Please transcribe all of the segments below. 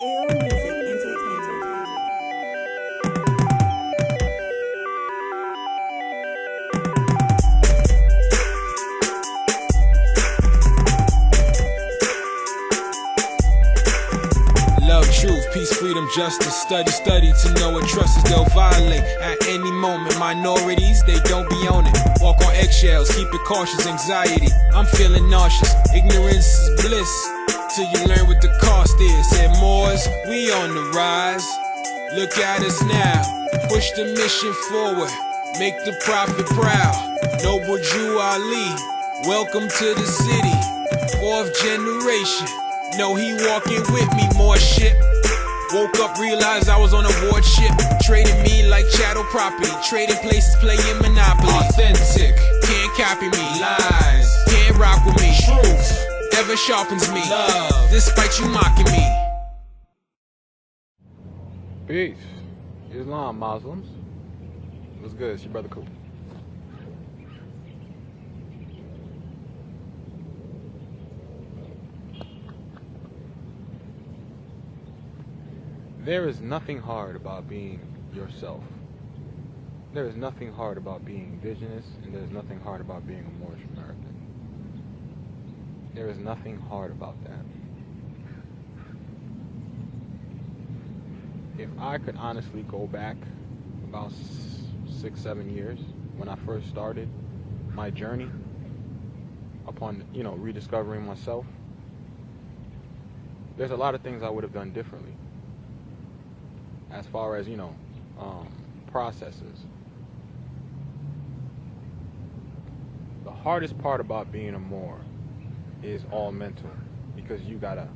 Ill Music Entertainment. Love, truth, peace, freedom, justice. Study to know what trust is. They'll violate at any moment. Minorities, they don't be on it. Walk on eggshells, keep it cautious. Anxiety, I'm feeling nauseous. Ignorance is bliss till you learn what the cost is. Said Moors, we on the rise. Look at us now. Push the mission forward. Make the prophet proud. Noble Jew Ali, welcome to the city. Fourth generation. No, he walking with me, more shit. Woke up, realized I was on a ward ship. Trading me like chattel property. Trading places, playing Monopoly. Authentic, can't copy me. Lies, can't rock with me. Truth, ever sharpens me. Love, despite you mocking me. Peace. Islam, Muslims. What's good? It's your brother Cool. There is nothing hard about being yourself. There is nothing hard about being indigenous, and there is nothing hard about being a Moorish American. There is nothing hard about that. If I could honestly go back about 6-7 years when I first started my journey upon, rediscovering myself, there's a lot of things I would have done differently. As far as, processes. The hardest part about being a Moor is all mental, because you gotta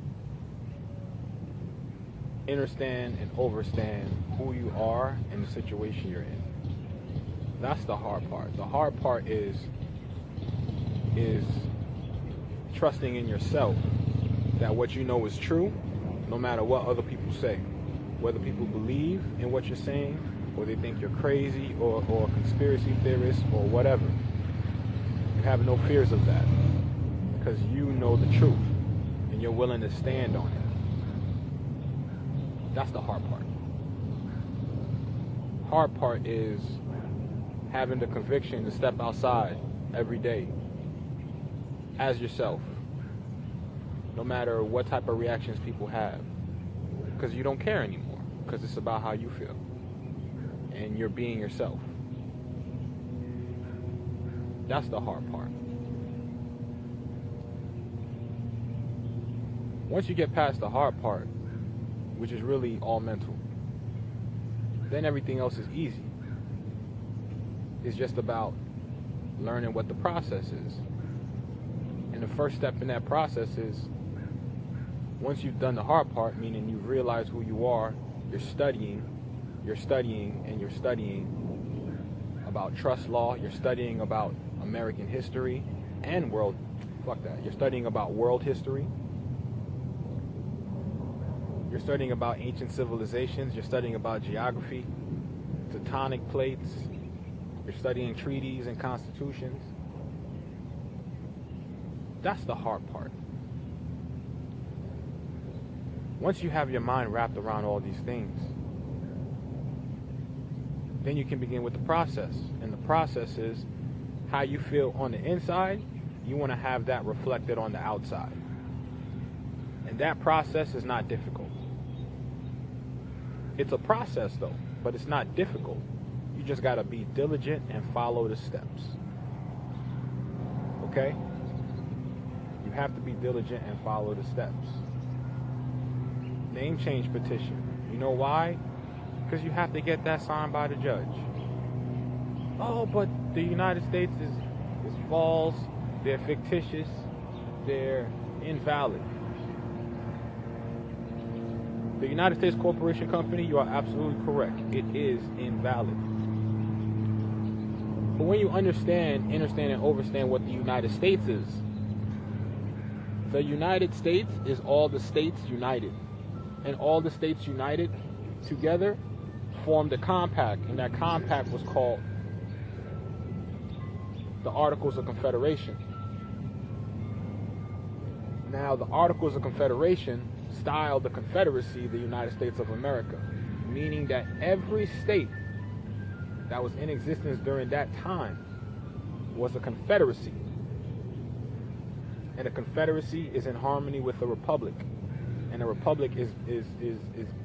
understand and overstand who you are and the situation you're in. That's the hard part. The hard part is trusting in yourself that what you know is true, no matter what other people say. Whether people believe in what you're saying, or they think you're crazy, or a conspiracy theorist, or whatever. You have no fears of that, because you know the truth, and you're willing to stand on it. That's the hard part. Hard part is having the conviction to step outside every day as yourself, no matter what type of reactions people have, because you don't care anymore. Because it's about how you feel, and you're being yourself. That's the hard part. Once you get past the hard part, which is really all mental, then everything else is easy. It's just about learning what the process is. And the first step in that process is, once you've done the hard part, meaning you've realized who you are, you're studying about trust law, you're studying about American history and you're studying about world history, you're studying about ancient civilizations, you're studying about geography, tectonic plates, you're studying treaties and constitutions. That's the hard part. Once you have your mind wrapped around all these things, then you can begin with the process. And the process is how you feel on the inside. You want to have that reflected on the outside. And that process is not difficult. It's a process though, but it's not difficult. You just got to be diligent and follow the steps. Okay? You have to be diligent and follow the steps. Name change petition. You know why? Because you have to get that signed by the judge. Oh, but the United States is false, they're fictitious, they're invalid. The United States Corporation Company, you are absolutely correct. It is invalid. But when you understand and overstand what the United States is, the United States is all the states united. And all the states united together formed a compact, and that compact was called the Articles of Confederation. Now, the Articles of Confederation styled the Confederacy the United States of America, meaning that every state that was in existence during that time was a confederacy. And a confederacy is in harmony with a republic. And a republic is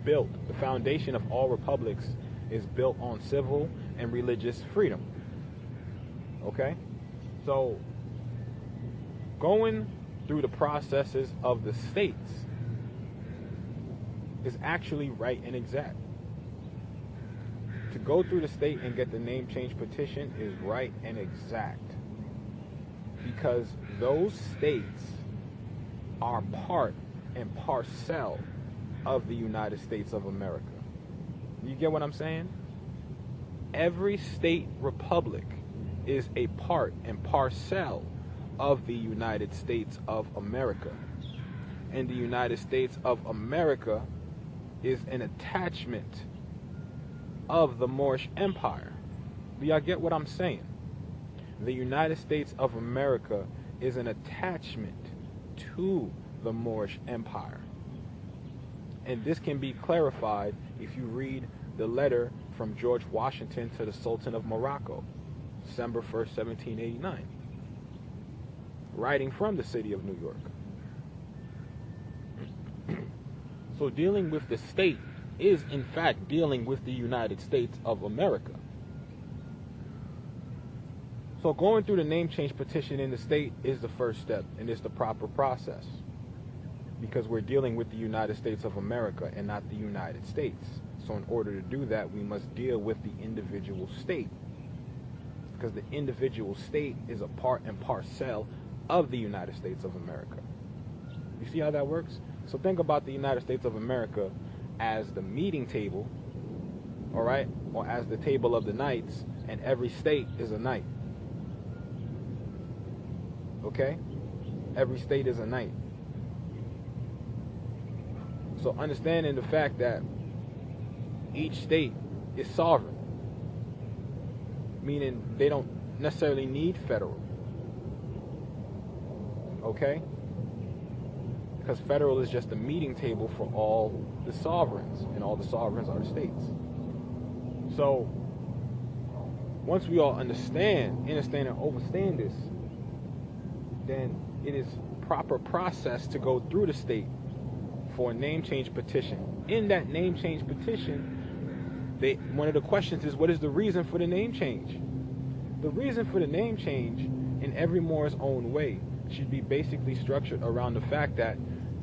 built, the foundation of all republics is built on civil and religious freedom. Okay? So, going through the processes of the states is actually right and exact. To go through the state and get the name change petition is right and exact. Because those states are part and parcel of the United States of America. You get what I'm saying? Every state republic is a part and parcel of the United States of America. And the United States of America is an attachment of the Moorish Empire. Do y'all get what I'm saying? The United States of America is an attachment to the Moorish Empire. And this can be clarified if you read the letter from George Washington to the Sultan of Morocco, December 1st, 1789, writing from the city of New York. So dealing with the state is in fact dealing with the United States of America. So going through the name change petition in the state is the first step, and it's the proper process, because we're dealing with the United States of America and not the United States. So in order to do that, we must deal with the individual state, because the individual state is a part and parcel of the United States of America. You see how that works? So think about the United States of America as the meeting table, all right, or as the table of the knights, and every state is a knight. Okay? Every state is a knight. So understanding the fact that each state is sovereign, meaning they don't necessarily need federal. Okay? Because federal is just a meeting table for all the sovereigns, and all the sovereigns are the states. So once we all understand and understand this, then it is proper process to go through the state for a name change petition. In that name change petition, one of the questions is, what is the reason for the name change? The reason for the name change, in every Moor's own way, should be basically structured around the fact that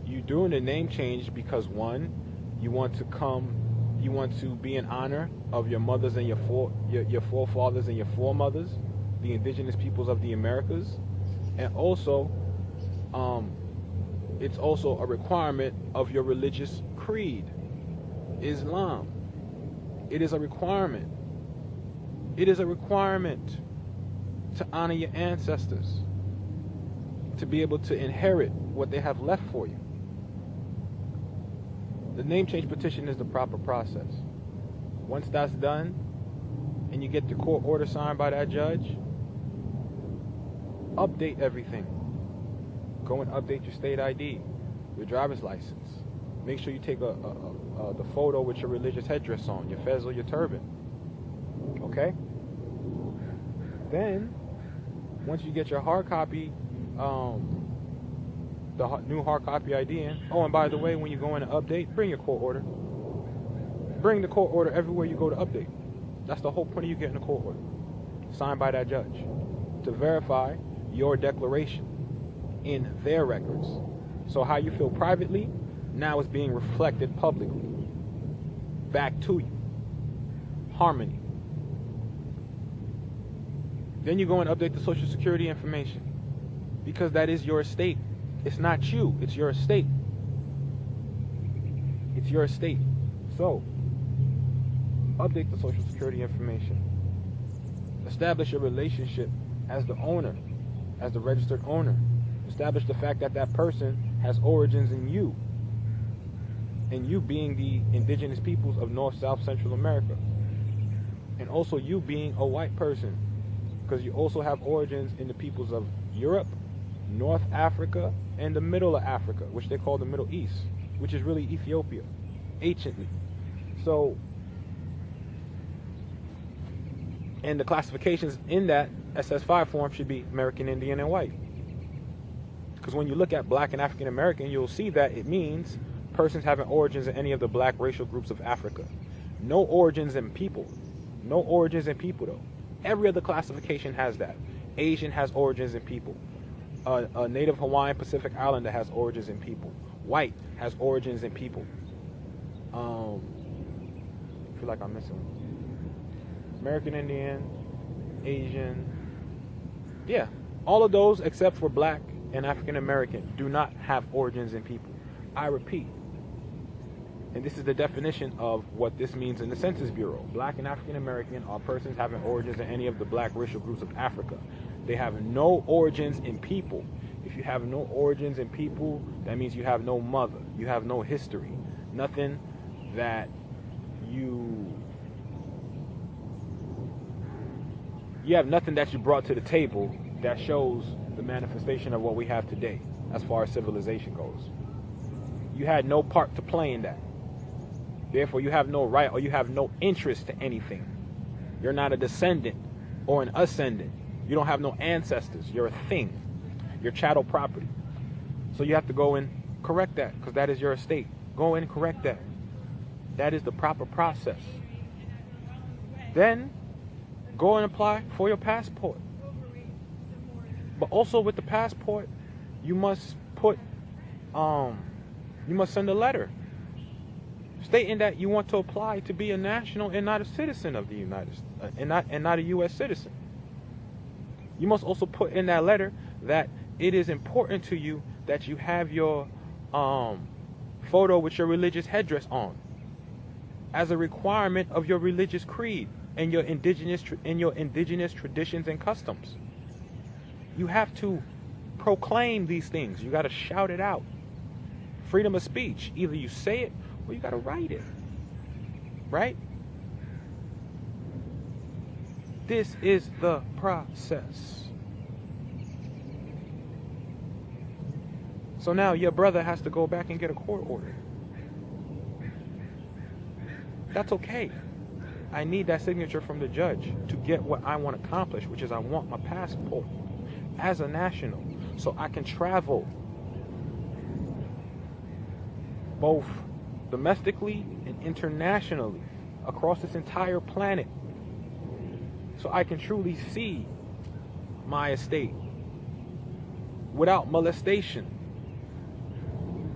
you're doing the name change because, one, you want to be in honor of your mothers and your forefathers and your foremothers, the indigenous peoples of the Americas. And also, it's also a requirement of your religious creed, Islam. It is a requirement. It is a requirement to honor your ancestors, to be able to inherit what they have left for you. The name change petition is the proper process. Once that's done, and you get the court order signed by that judge, update everything. Go and update your state ID, your driver's license. Make sure you take the photo with your religious headdress on, your fez or your turban. Okay? Then, once you get your hard copy, the new hard copy ID in. Oh, and by the way, when you go in to update, bring your court order. Bring the court order everywhere you go to update. That's the whole point of you getting a court order, signed by that judge, to verify your declaration in their records. So how you feel privately now is being reflected publicly back to you. Harmony. Then you go and update the Social Security information, because that is your estate. It's not you, it's your estate. It's your estate. So update the Social Security information. Establish a relationship as the owner, as the registered owner. Establish the fact that that person has origins in you, and you being the indigenous peoples of North, South, Central America, and also you being a white person, because you also have origins in the peoples of Europe, North Africa, and the middle of Africa, which they call the Middle East. which is really Ethiopia, anciently. So, and the classifications in that SS5 form should be American Indian and white. Because when you look at black and African American, you'll see that it means persons having origins in any of the black racial groups of Africa. No origins in people. No origins in people, though. Every other classification has that. Asian has origins in people. A Native Hawaiian Pacific Islander has origins in people. White has origins in people. I feel like I'm missing one. American Indian, Asian. Yeah, all of those except for black and African American do not have origins in people. I repeat. And this is the definition of what this means in the Census Bureau. Black and African American are persons having origins in any of the black racial groups of Africa. They have no origins in people. If you have no origins in people, that means you have no mother. You have no history. Nothing that you have nothing that you brought to the table that shows the manifestation of what we have today as far as civilization goes. You had no part to play in that. Therefore, you have no right or you have no interest to anything. You're not a descendant or an ascendant. You don't have no ancestors. You're a thing. You're chattel property. So you have to go and correct that because that is your estate. Go in and correct that. That is the proper process. Then go and apply for your passport. But also with the passport, you must send a letter stating that you want to apply to be a national and not a citizen of the United States, and not a U.S. citizen. You must also put in that letter that it is important to you that you have your photo with your religious headdress on as a requirement of your religious creed and your indigenous traditions and customs. You have to proclaim these things. You got to shout it out. Freedom of speech. Either you say it or you got to write it. Right? This is the process. So now your brother has to go back and get a court order. That's okay. I need that signature from the judge to get what I want to accomplish, which is I want my passport as a national so I can travel both domestically and internationally across this entire planet so I can truly see my estate without molestation,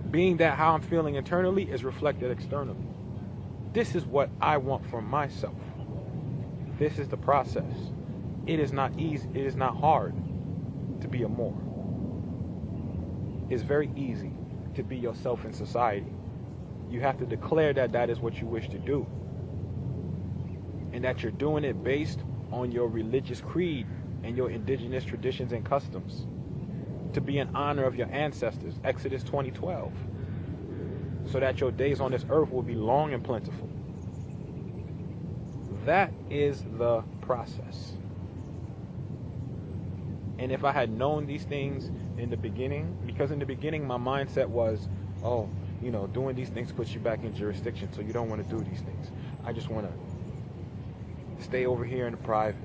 being that how I'm feeling internally is reflected externally. This is what I want for myself. This is the process. It is not easy. It is not hard to be a Moor. It's very easy to be yourself in society. You have to declare that that is what you wish to do, and that you're doing it based on your religious creed and your indigenous traditions and customs, to be in honor of your ancestors, Exodus 20:12, so that your days on this earth will be long and plentiful. That is the process. And if I had known these things in the beginning, because in the beginning my mindset was, oh, doing these things puts you back in jurisdiction, so you don't want to do these things. I just want to stay over here in the private.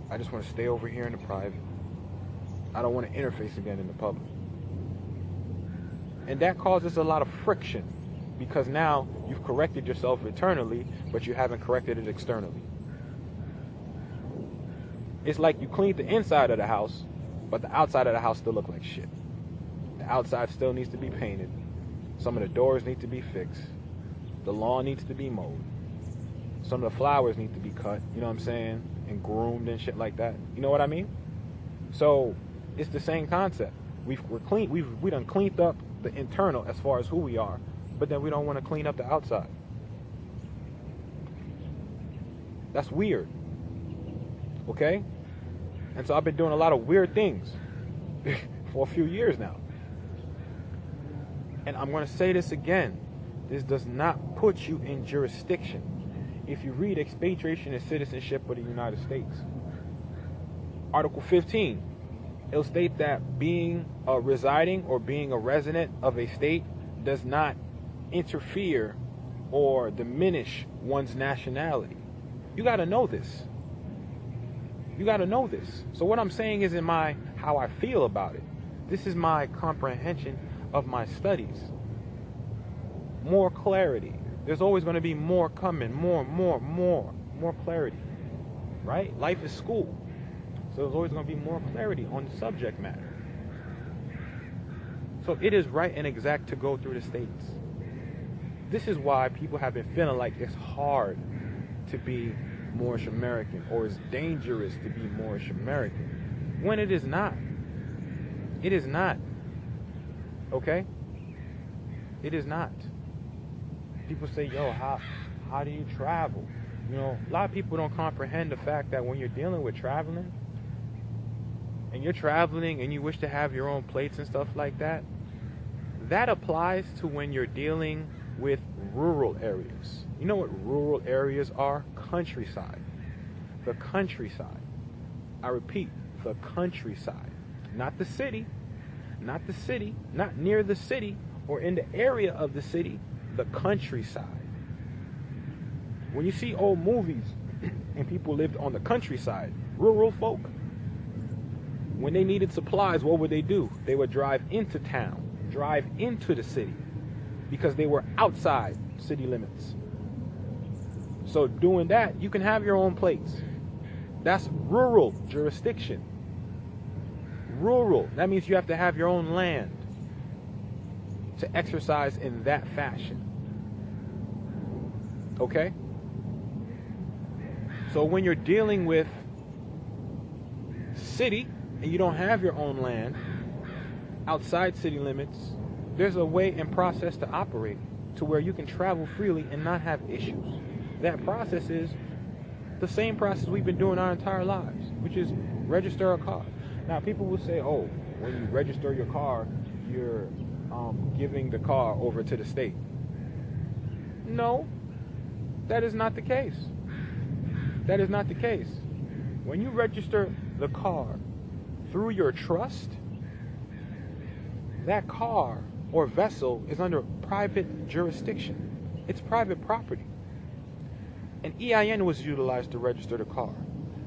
I just want to stay over here in the private. I don't want to interface again in the public. And that causes a lot of friction, because now you've corrected yourself internally, but you haven't corrected it externally. It's like you cleaned the inside of the house, but the outside of the house still looks like shit. The outside still needs to be painted. Some of the doors need to be fixed. The lawn needs to be mowed. Some of the flowers need to be cut, you know what I'm saying? And groomed and shit like that. You know what I mean? So it's the same concept. We done cleaned up the internal as far as who we are, but then we don't want to clean up the outside. That's weird. Okay? And so I've been doing a lot of weird things for a few years now. And I'm going to say this again. This does not put you in jurisdiction. If you read Expatriation and Citizenship of the United States, Article 15, it'll state that being residing or being a resident of a state does not interfere or diminish one's nationality. You got to know this. You got to know this. So what I'm saying is how I feel about it. This is my comprehension of my studies. More clarity. There's always going to be more coming. More clarity. Right? Life is school. So there's always going to be more clarity on the subject matter. So it is right and exact to go through the states. This is why people have been feeling like it's hard to be Moorish American, or it's dangerous to be Moorish American, when it is not. It is not. Okay? It is not. People say, yo, how do you travel? You know, a lot of people don't comprehend the fact that when you're dealing with traveling, and you're traveling and you wish to have your own plates and stuff like that, that applies to when you're dealing with rural areas. You know what rural areas are? Countryside. The countryside. I repeat, the countryside. Not the city. Not the city. Not near the city or in the area of the city. The countryside. When you see old movies and people lived on the countryside, rural folk, when they needed supplies, what would they do? They would drive into town, drive into the city, because they were outside city limits. So doing that, you can have your own plates. That's rural jurisdiction. Rural, that means you have to have your own land to exercise in that fashion. Okay? So when you're dealing with city and you don't have your own land outside city limits, there's a way and process to operate to where you can travel freely and not have issues. That process is the same process we've been doing our entire lives, which is register a car. Now, people will say, oh, when you register your car, you're giving the car over to the state. No, that is not the case. That is not the case. When you register the car through your trust, that car or vessel is under private jurisdiction. It's private property. An EIN was utilized to register the car.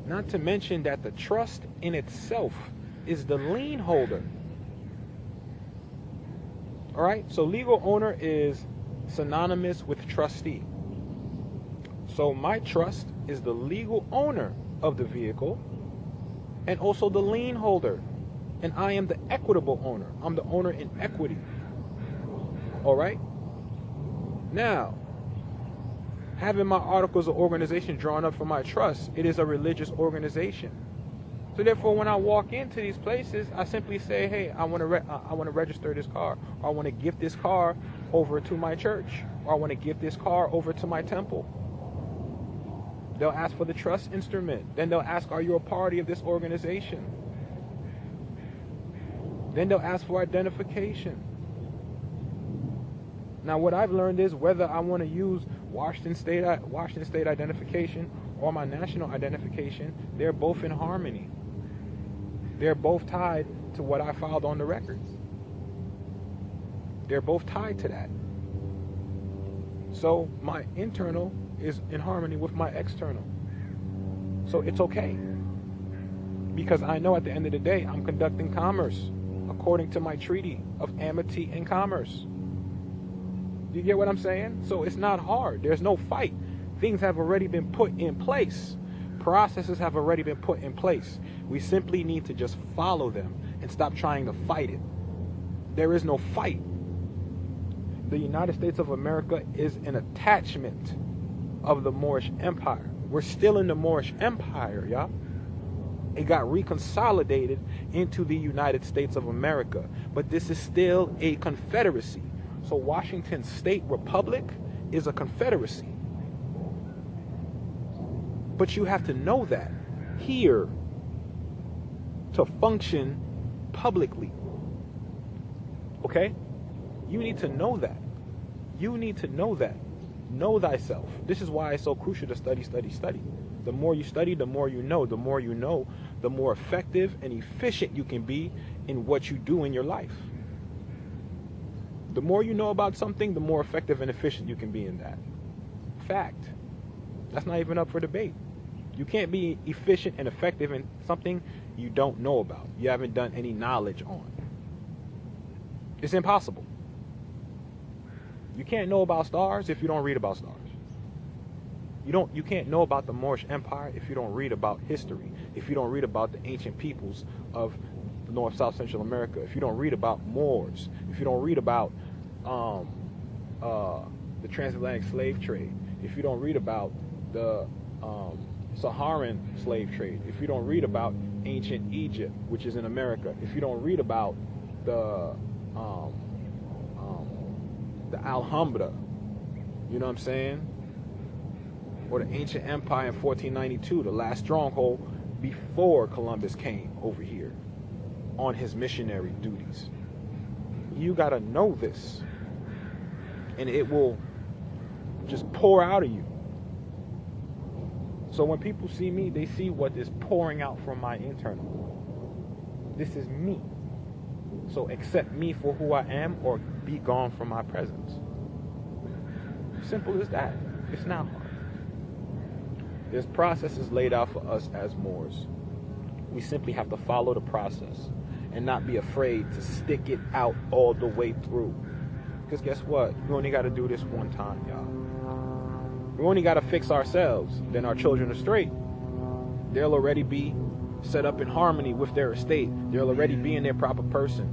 Not to mention that the trust in itself is the lien holder. All right? So legal owner is synonymous with trustee. So my trust is the legal owner of the vehicle and also the lien holder. And I am the equitable owner. I'm the owner in equity. All right? Now, having my articles of organization drawn up for my trust, it is a religious organization. So therefore, when I walk into these places, I simply say, hey, I want to register this car, or I want to give this car over to my church, or I want to give this car over to my temple. They'll ask for the trust instrument. Then they'll ask, are you a party of this organization? Then they'll ask for identification. Now, what I've learned is whether I want to use Washington State identification or my national identification, they're both in harmony. They're both tied to what I filed on the records. They're both tied to that. So my internal is in harmony with my external. So it's okay. Because I know at the end of the day, I'm conducting commerce according to my treaty of amity and commerce. You get what I'm saying? So it's not hard. There's no fight. Things have already been put in place. Processes have already been put in place. We simply need to just follow them and stop trying to fight it. There is no fight. The United States of America is an attachment of the Moorish Empire. We're still in the Moorish Empire, y'all. It got reconsolidated into the United States of America. But this is still a confederacy. So Washington State Republic is a confederacy. But you have to know that here to function publicly. Okay? You need to know that. You need to know that. Know thyself. This is why it's so crucial to study. The more you study, the more you know. The more you know, the more effective and efficient you can be in what you do in your life. The more you know about something, the more effective and efficient you can be in that. Fact. That's not even up for debate. You can't be efficient and effective in something you don't know about. You haven't done any knowledge on. It's impossible. You can't know about stars if you don't read about stars. You can't know about the Moorish Empire if you don't read about history, if you don't read about the ancient peoples of North, South, Central America, if you don't read about Moors, if you don't read about the transatlantic slave trade, if you don't read about the Saharan slave trade, if you don't read about ancient Egypt, which is in America, if you don't read about the Alhambra, you know what I'm saying? Or the ancient empire in 1492, the last stronghold before Columbus came over here on his missionary duties. You got to know this, and it will just pour out of you. So when people see me, they see what is pouring out from my internal. This is me. So accept me for who I am, or be gone from my presence. Simple as that. It's not hard. There's processes laid out for us as Moors. We simply have to follow the process and not be afraid to stick it out all the way through. Because guess what? We only got to do this one time, y'all. We only got to fix ourselves. Then our children are straight. They'll already be set up in harmony with their estate. They'll already be in their proper person.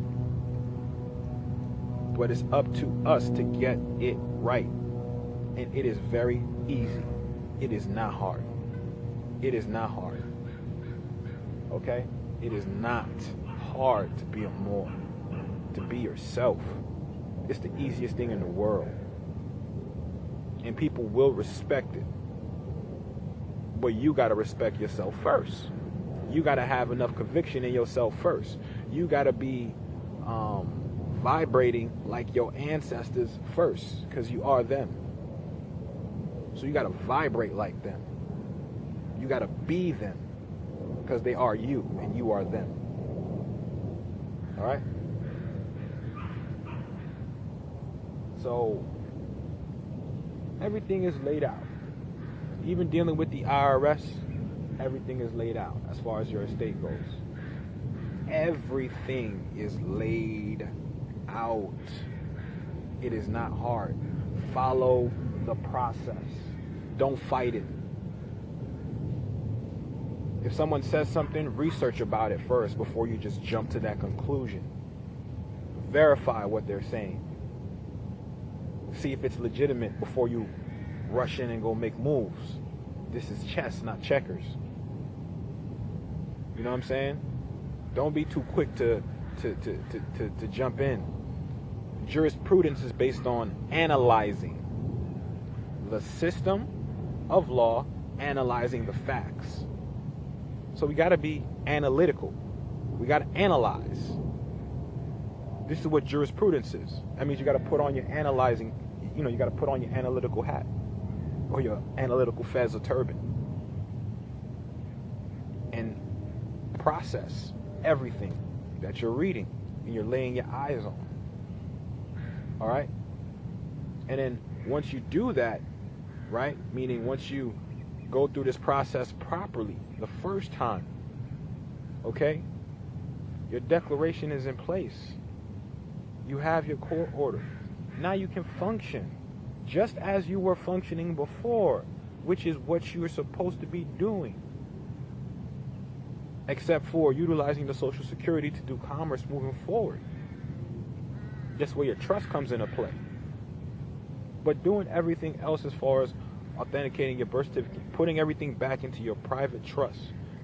But it's up to us to get it right. And it is very easy. It is not hard. It is not hard. Okay? It is not hard to be a Moor, to be yourself. It's the easiest thing in the world. And people will respect it. But you got to respect yourself first. You got to have enough conviction in yourself first. You got to be vibrating like your ancestors first, because you are them. So you got to vibrate like them. You got to be them, because they are you and you are them. All right? So everything is laid out. Even dealing with the IRS, everything is laid out as far as your estate goes. Everything is laid out. It is not hard. Follow the process. Don't fight it. If someone says something, research about it first before you just jump to that conclusion. Verify what they're saying. See if it's legitimate before you rush in and go make moves. This is chess, not checkers. You know what I'm saying? Don't be too quick to jump in. Jurisprudence is based on analyzing the system of law, analyzing the facts. So we got to be analytical. We got to analyze. This is what jurisprudence is. That means you got to put on your analyzing, you got to put on your analytical hat or your analytical fez or turban and process everything that you're reading and you're laying your eyes on. All right? And then once you do that, right, meaning once you go through this process properly the first time, okay, your declaration is in place. You have your court order. Now you can function just as you were functioning before, which is what you are supposed to be doing, except for utilizing the Social Security to do commerce moving forward. That's where your trust comes into play. But doing everything else as far as authenticating your birth certificate, putting everything back into your private trust,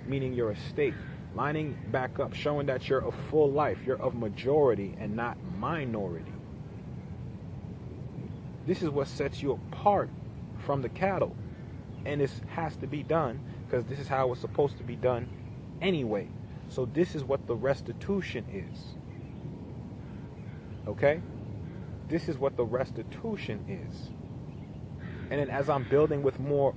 meaning your estate, lining back up, showing that you're of full life, you're of majority and not minority. This is what sets you apart from the cattle. And this has to be done because this is how it's supposed to be done anyway. So this is what the restitution is. Okay? This is what the restitution is. And then as I'm building with more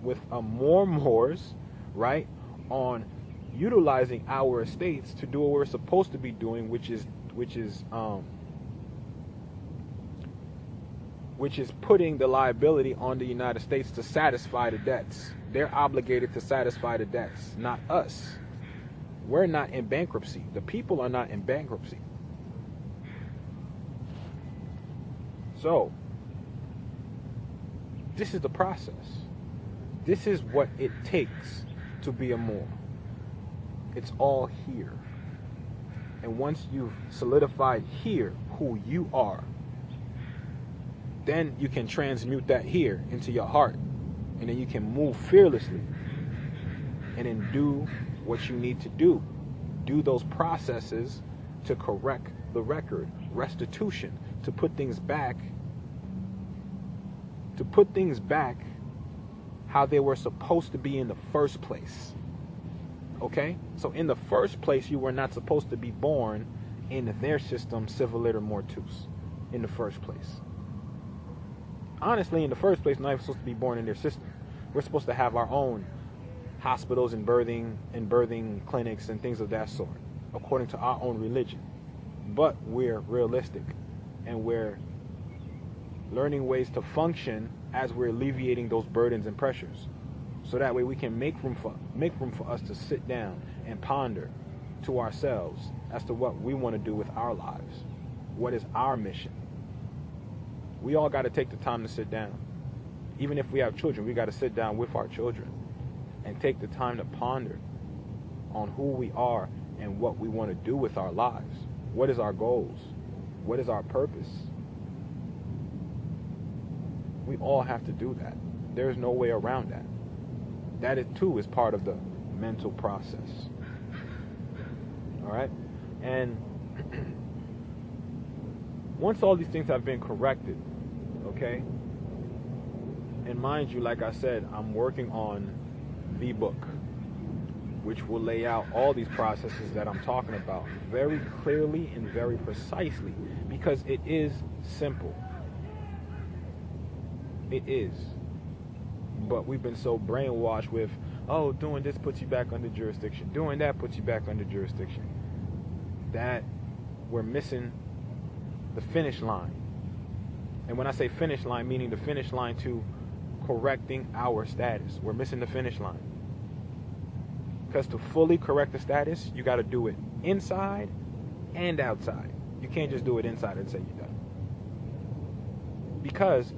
Moors, right, on utilizing our estates to do what we're supposed to be doing, which is which is putting the liability on the United States to satisfy the debts. They're obligated to satisfy the debts, not us. We're not in bankruptcy. The people are not in bankruptcy. So, this is the process. This is what it takes to be a Moor. It's all here. And once you've solidified here who you are, then you can transmute that here into your heart. And then you can move fearlessly. And then do what you need to do. Do those processes to correct the record. Restitution. To put things back. To put things back how they were supposed to be in the first place. Okay? So in the first place, you were not supposed to be born in their system, civil liter mortus, in the first place. Honestly, in the first place, we're not even supposed to be born in their system. We're supposed to have our own hospitals and birthing clinics and things of that sort, according to our own religion. But we're realistic, and we're learning ways to function as we're alleviating those burdens and pressures. So that way we can make room for us to sit down and ponder to ourselves as to what we want to do with our lives. What is our mission? We all got to take the time to sit down. Even if we have children, we got to sit down with our children and take the time to ponder on who we are and what we want to do with our lives. What is our goals? What is our purpose? We all have to do that. There's no way around that. That too is part of the mental process. All right? And once all these things have been corrected, okay? And mind you, like I said, I'm working on the book, which will lay out all these processes that I'm talking about very clearly and very precisely, because it is simple. It is. But we've been so brainwashed with, oh, doing this puts you back under jurisdiction. Doing that puts you back under jurisdiction. That we're missing the finish line. And when I say finish line, meaning the finish line to correcting our status. We're missing the finish line. Because to fully correct the status, you got to do it inside and outside. You can't just do it inside and say you're done. Because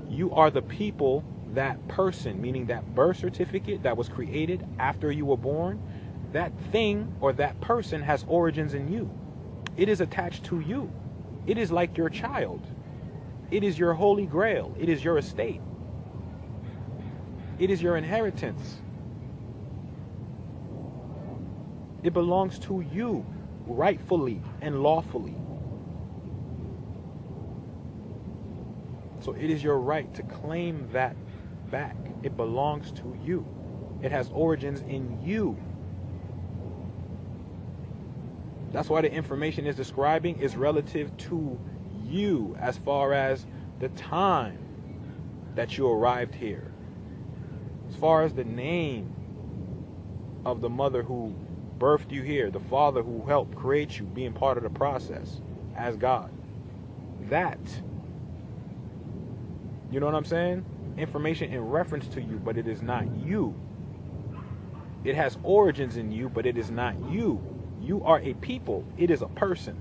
you are the people, that person, meaning that birth certificate that was created after you were born, that thing or that person has origins in you. It is attached to you. It is like your child. It is your holy grail. It is your estate. It is your inheritance. It belongs to you, rightfully and lawfully. So it is your right to claim that back. It belongs to you. It has origins in you. That's why the information is describing is relative to you as far as the time that you arrived here. As far as the name of the mother who birthed you here, the father who helped create you, being part of the process as God. That, you know what I'm saying? Information in reference to you, but it is not you. It has origins in you, but it is not you. You are a people. It is a person.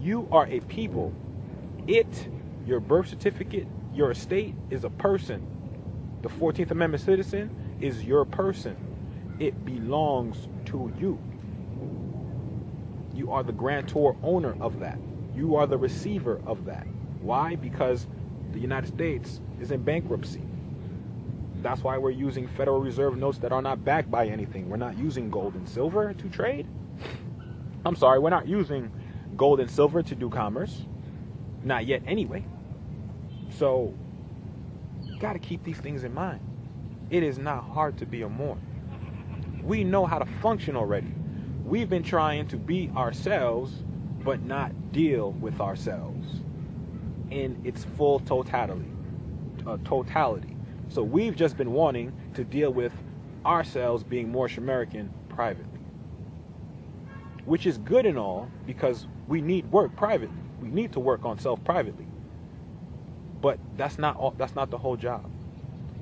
You are a people. It, your birth certificate, your estate is a person. The 14th Amendment citizen is your person. It belongs to you. You are the grantor owner of that. You are the receiver of that. Why? Because the United States is in bankruptcy. That's why we're using Federal Reserve notes that are not backed by anything. We're not using gold and silver to trade. I'm sorry, we're not using gold and silver to do commerce. Not yet anyway. So, you got to keep these things in mind. It is not hard to be a Moor. We know how to function already. We've been trying to be ourselves, but not deal with ourselves in its full totality. So we've just been wanting to deal with ourselves being Moorish American privately, which is good and all because we need work privately. We need to work on self privately. But that's not all, that's not the whole job.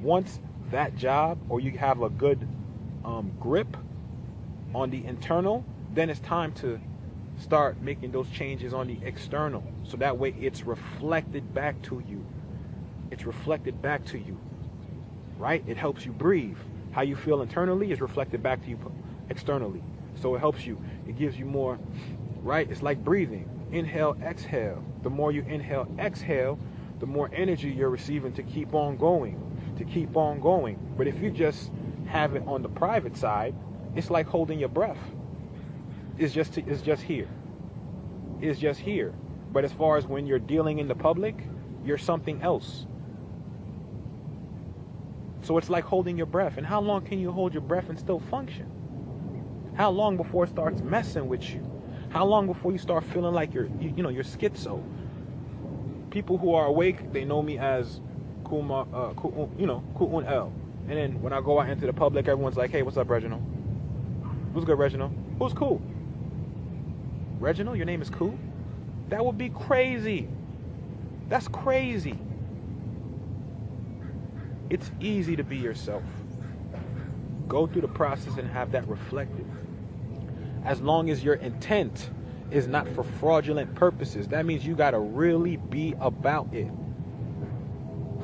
Once that job, or you have a good grip on the internal, then it's time to start making those changes on the external. So that way it's reflected back to you. It's reflected back to you, right? It helps you breathe. How you feel internally is reflected back to you externally. So it helps you. It gives you more, right? It's like breathing. Inhale, exhale. The more you inhale, exhale, the more energy you're receiving to keep on going, But if you just have it on the private side, it's like holding your breath. It's just here. It's just here. But as far as when you're dealing in the public, you're something else. So it's like holding your breath. And how long can you hold your breath and still function? How long before it starts messing with you? How long before you start feeling like you're schizo? People who are awake, they know me as Ku'un L. And then when I go out into the public, everyone's like, hey, what's up, Reginald? Who's good, Reginald? Who's cool? Reginald, your name is cool? That would be crazy. That's crazy. It's easy to be yourself. Go through the process and have that reflected. As long as your intent is not for fraudulent purposes, that means you got to really be about it.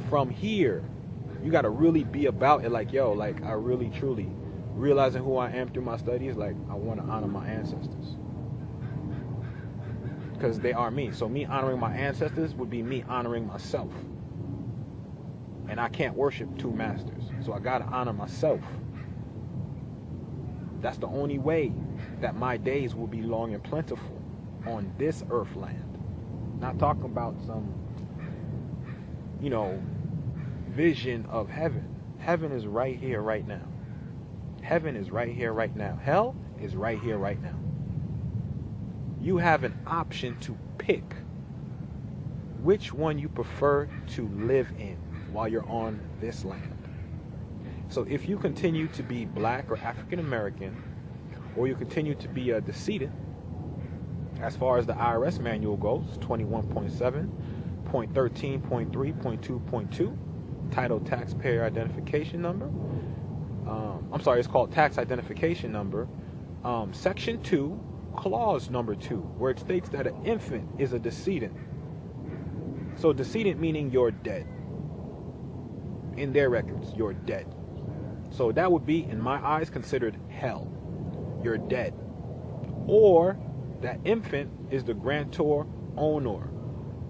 From here, you got to really be about it. Like, yo, like I really, truly realizing who I am through my studies. Like, I want to honor my ancestors because they are me. So me honoring my ancestors would be me honoring myself. And I can't worship two masters. So I got to honor myself. That's the only way that my days will be long and plentiful on this earth land. Not talking about some, vision of heaven. Heaven is right here, right now. Heaven is right here, right now. Hell is right here, right now. You have an option to pick which one you prefer to live in while you're on this land. So if you continue to be black or African American, or you continue to be a decedent, as far as the IRS manual goes, 21.7.13.3.2.2, title taxpayer identification number. It's called tax identification number. Section 2, clause number 2, where it states that an infant is a decedent. So decedent meaning you're dead. In their records, you're dead. So that would be, in my eyes, considered hell. You're dead. Or that infant is the grantor, owner,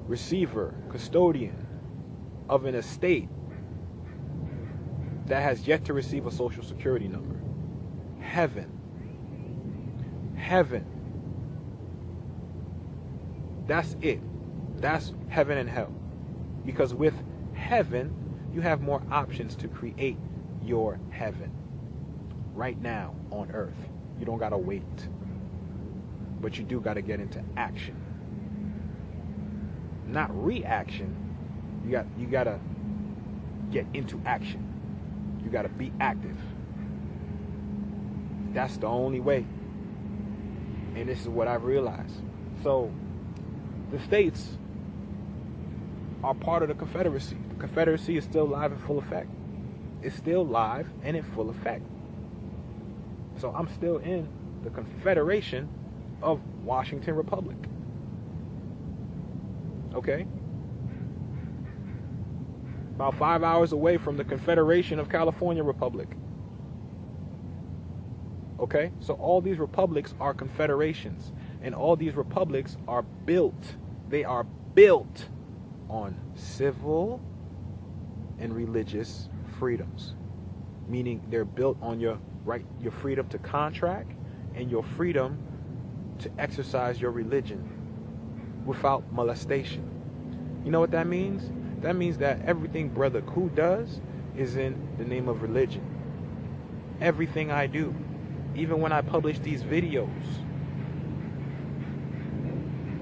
receiver, custodian of an estate that has yet to receive a social security number. Heaven. Heaven. That's it. That's heaven and hell. Because with heaven, you have more options to create your heaven right now on earth. You don't gotta wait, but you do gotta get into action, not reaction. You gotta get into action. You gotta be active. That's the only way. And this is what I've realized. So the states are part of the Confederacy. The Confederacy is still live in full effect. It's still live and in full effect. So I'm still in the Confederation of Washington Republic. Okay? About 5 hours away from the Confederation of California Republic. Okay? So all these republics are confederations. And all these republics are built. They are built on civil and religious freedoms. Meaning they're built on your freedom to contract and your freedom to exercise your religion without molestation. You know what that means? That means that everything Brother Ku does is in the name of religion. Everything I do, even when I publish these videos,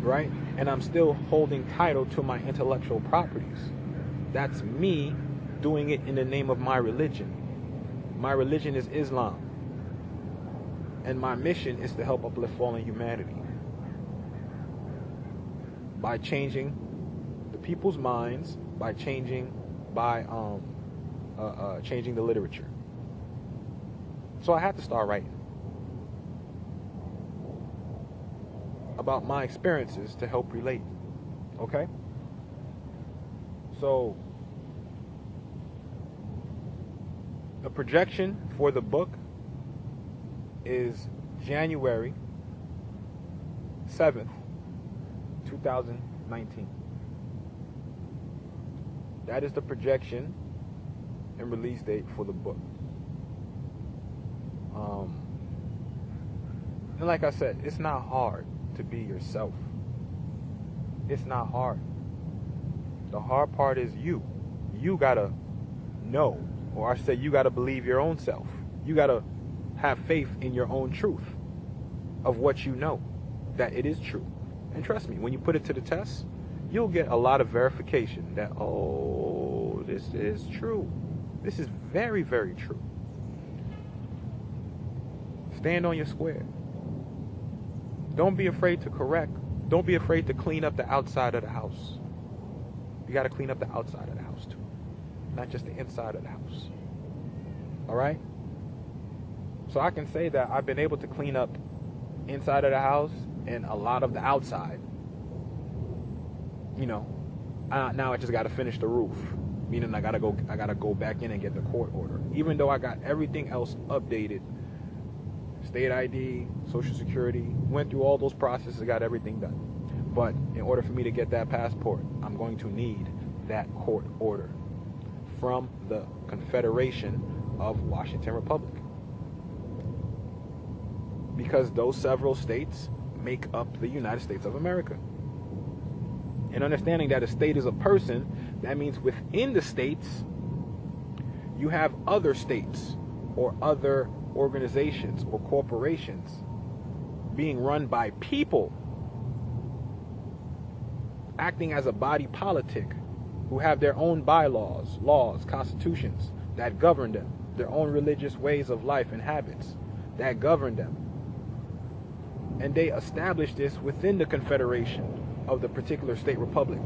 right? And I'm still holding title to my intellectual properties. That's me doing it in the name of my religion. My religion is Islam. And my mission is to help uplift fallen humanity. by changing the people's minds, by changing the literature. So I had to start writing about my experiences to help relate. Okay? So the projection for the book is January 7th, 2019. That is the projection and release date for the book. And like I said, it's not hard to be yourself. It's not hard. The hard part is you. You gotta know, or I say you gotta believe your own self. You gotta have faith in your own truth of what you know, that it is true. And trust me, when you put it to the test, you'll get a lot of verification that, oh, this is true. This is very, very true. Stand on your square. Don't be afraid to correct. Don't be afraid to clean up the outside of the house. You got to clean up the outside of the house too, not just the inside of the house. All right? So I can say that I've been able to clean up inside of the house and a lot of the outside. You know, now I just got to finish the roof, meaning I got to go back in and get the court order. Even though I got everything else updated, state ID, Social Security, went through all those processes, got everything done. But in order for me to get that passport, I'm going to need that court order from the Confederation of Washington Republic. Because those several states make up the United States of America. And understanding that a state is a person, that means within the states, you have other states or other organizations or corporations being run by people acting as a body politic who have their own bylaws, laws, constitutions that govern them, their own religious ways of life and habits that govern them. And they establish this within the confederation of the particular state republic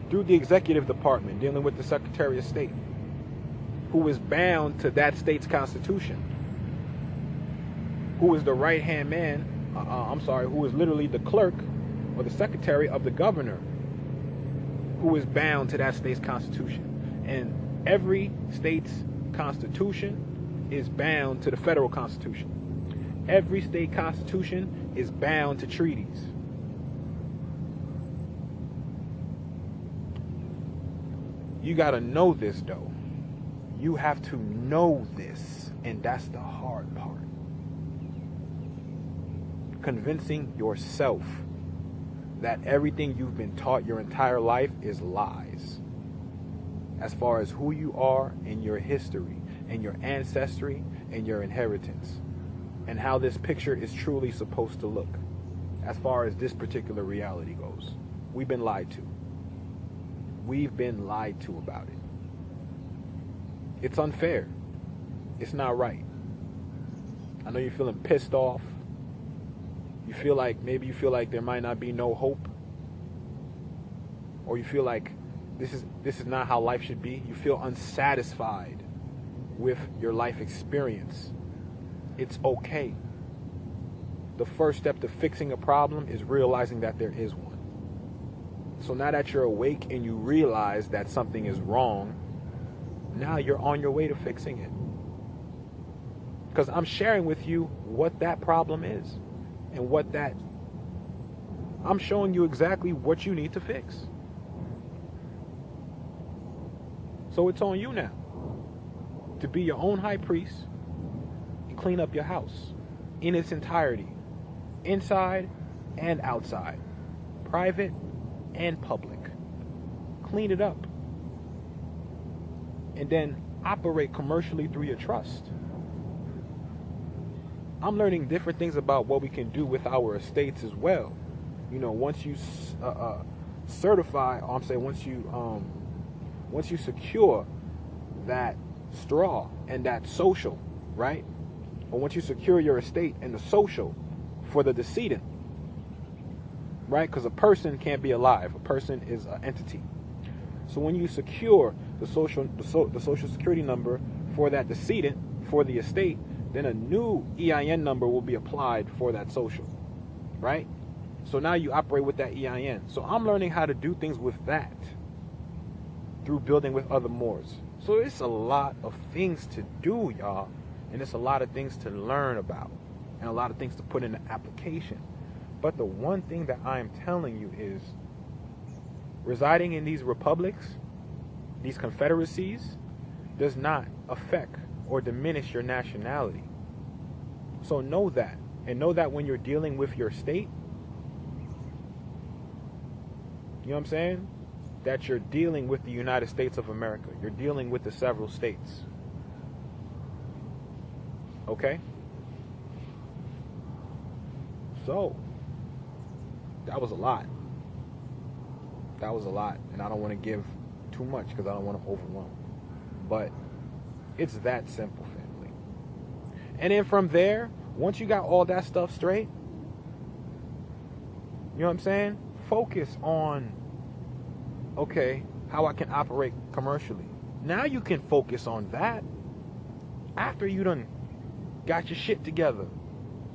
through the executive department dealing with the Secretary of State, who is bound to that state's constitution, who is the right-hand man, who is literally the clerk or the secretary of the governor, who is bound to that state's constitution. And every state's constitution is bound to the federal constitution. Every state constitution is bound to treaties. You got to know this, though. You have to know this, and that's the hard part. Convincing yourself that everything you've been taught your entire life is lies. As far as who you are and your history and your ancestry and your inheritance and how this picture is truly supposed to look as far as this particular reality goes. We've been lied to. We've been lied to about it. It's unfair. It's not right. I know you're feeling pissed off. Maybe you feel like there might not be no hope. Or you feel like this is not how life should be. You feel unsatisfied with your life experience. It's okay. The first step to fixing a problem is realizing that there is one. So now that you're awake and you realize that something is wrong, now you're on your way to fixing it. Because I'm sharing with you what that problem is. And I'm showing you exactly what you need to fix. So it's on you now to be your own high priest and clean up your house in its entirety, inside and outside, private and public. Clean it up. And then operate commercially through your trust. I'm learning different things about what we can do with our estates as well. You know, once you once you secure that straw and that social, right? Or once you secure your estate and the social for the decedent, right? Because a person can't be alive. A person is an entity. So when you secure the social security number for that decedent, for the estate, then a new EIN number will be applied for that social, right? So now you operate with that EIN. So I'm learning how to do things with that through building with other Moors. So it's a lot of things to do, y'all. And it's a lot of things to learn about and a lot of things to put into application. But the one thing that I am telling you is residing in these republics, these confederacies, does not affect or diminish your nationality. So know that. And know that when you're dealing with your state, you know what I'm saying? That you're dealing with the United States of America. You're dealing with the several states. Okay? So, that was a lot. That was a lot. And I don't want to give too much because I don't want to overwhelm. But it's that simple, family. And then from there, once you got all that stuff straight, you know what I'm saying? Focus on, okay, how I can operate commercially. Now you can focus on that. After you done got your shit together.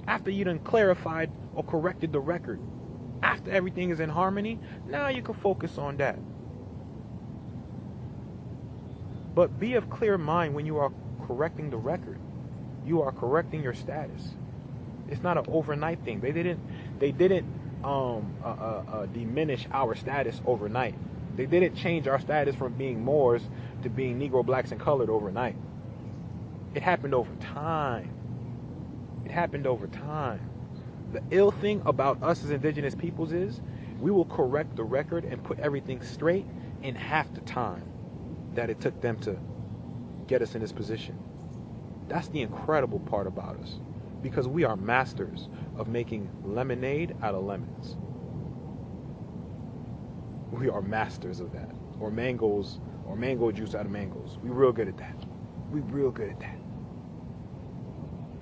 After you done clarified or corrected the record. After everything is in harmony, now you can focus on that. But be of clear mind when you are correcting the record. You are correcting your status. It's not an overnight thing. They didn't diminish our status overnight. They didn't change our status from being Moors to being Negro, blacks, and colored overnight. It happened over time. It happened over time. The ill thing about us as indigenous peoples is we will correct the record and put everything straight in half the time that it took them to get us in this position. That's the incredible part about us, because we are masters of making lemonade out of lemons. We are masters of that. Or mangoes, or mango juice out of mangoes. We real good at that. We real good at that.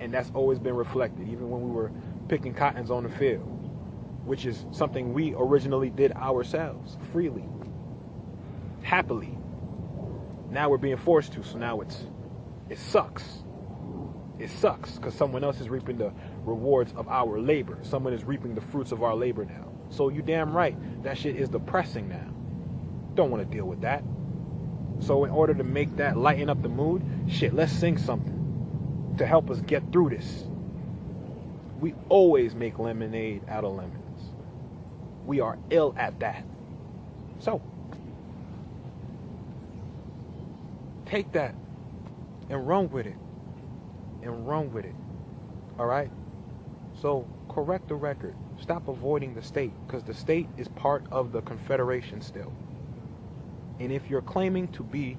And that's always been reflected, even when we were picking cottons on the field, which is something we originally did ourselves, freely, happily. Now we're being forced to, so now it sucks. It sucks because someone else is reaping the rewards of our labor. Someone is reaping the fruits of our labor now. So you damn right, that shit is depressing now. Don't want to deal with that. So in order to make that lighten up the mood, shit, let's sing something to help us get through this. We always make lemonade out of lemons. We are ill at that. So, take that and run with it. And run with it. Alright? So, correct the record. Stop avoiding the state, because the state is part of the Confederation still. And if you're claiming to be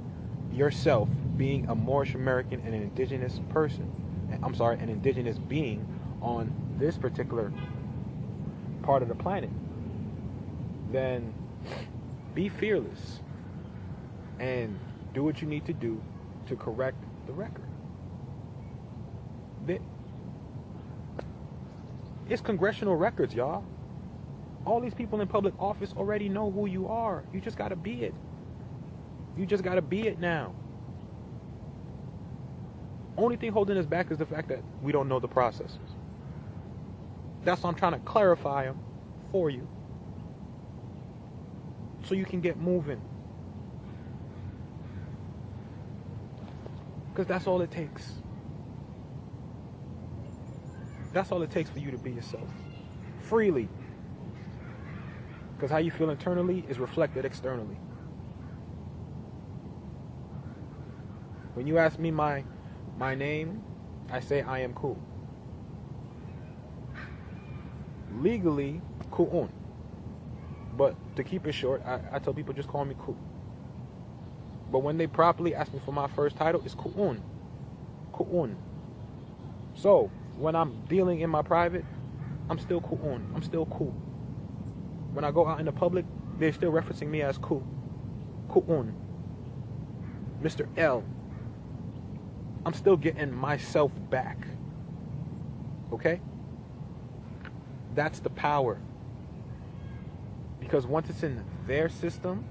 yourself being a Moorish American and an indigenous person, an indigenous being on this particular part of the planet, then be fearless and do what you need to do to correct the record. It's congressional records, y'all. All these people in public office already know who you are. You just gotta be it. You just gotta be it now. Only thing holding us back is the fact that we don't know the processes. That's why I'm trying to clarify them for you, so you can get moving. Because that's all it takes. That's all it takes for you to be yourself. Freely. Because how you feel internally is reflected externally. When you ask me my name, I say I am Ku. Legally, Ku'un. But to keep it short, I tell people just call me Ku. But when they properly ask me for my first title, it's Ku'un. Ku'un. So, when I'm dealing in my private, I'm still Ku'un. I'm still Ku. When I go out in the public, they're still referencing me as Ku. Ku'un. Mr. L. I'm still getting myself back. Okay? That's the power. Because once it's in their system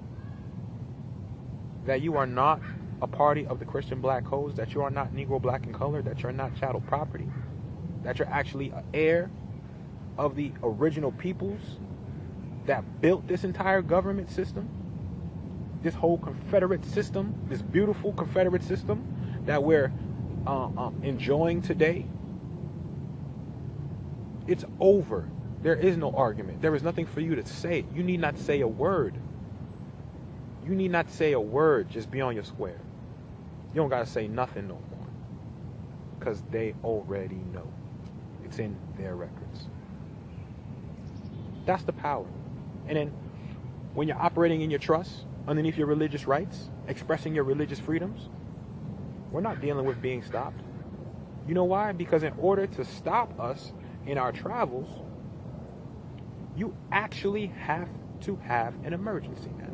that you are not a party of the Christian black codes, that you are not Negro black in color, that you're not chattel property, that you're actually an heir of the original peoples that built this entire government system, this whole Confederate system, this beautiful Confederate system that we're enjoying today, it's over. There is no argument. There is nothing for you to say. You need not say a word. You need not say a word. Just be on your square. You don't got to say nothing no more. Because they already know. It's in their records. That's the power. And then when you're operating in your trust, underneath your religious rights, expressing your religious freedoms, we're not dealing with being stopped. You know why? Because in order to stop us in our travels, you actually have to have an emergency now.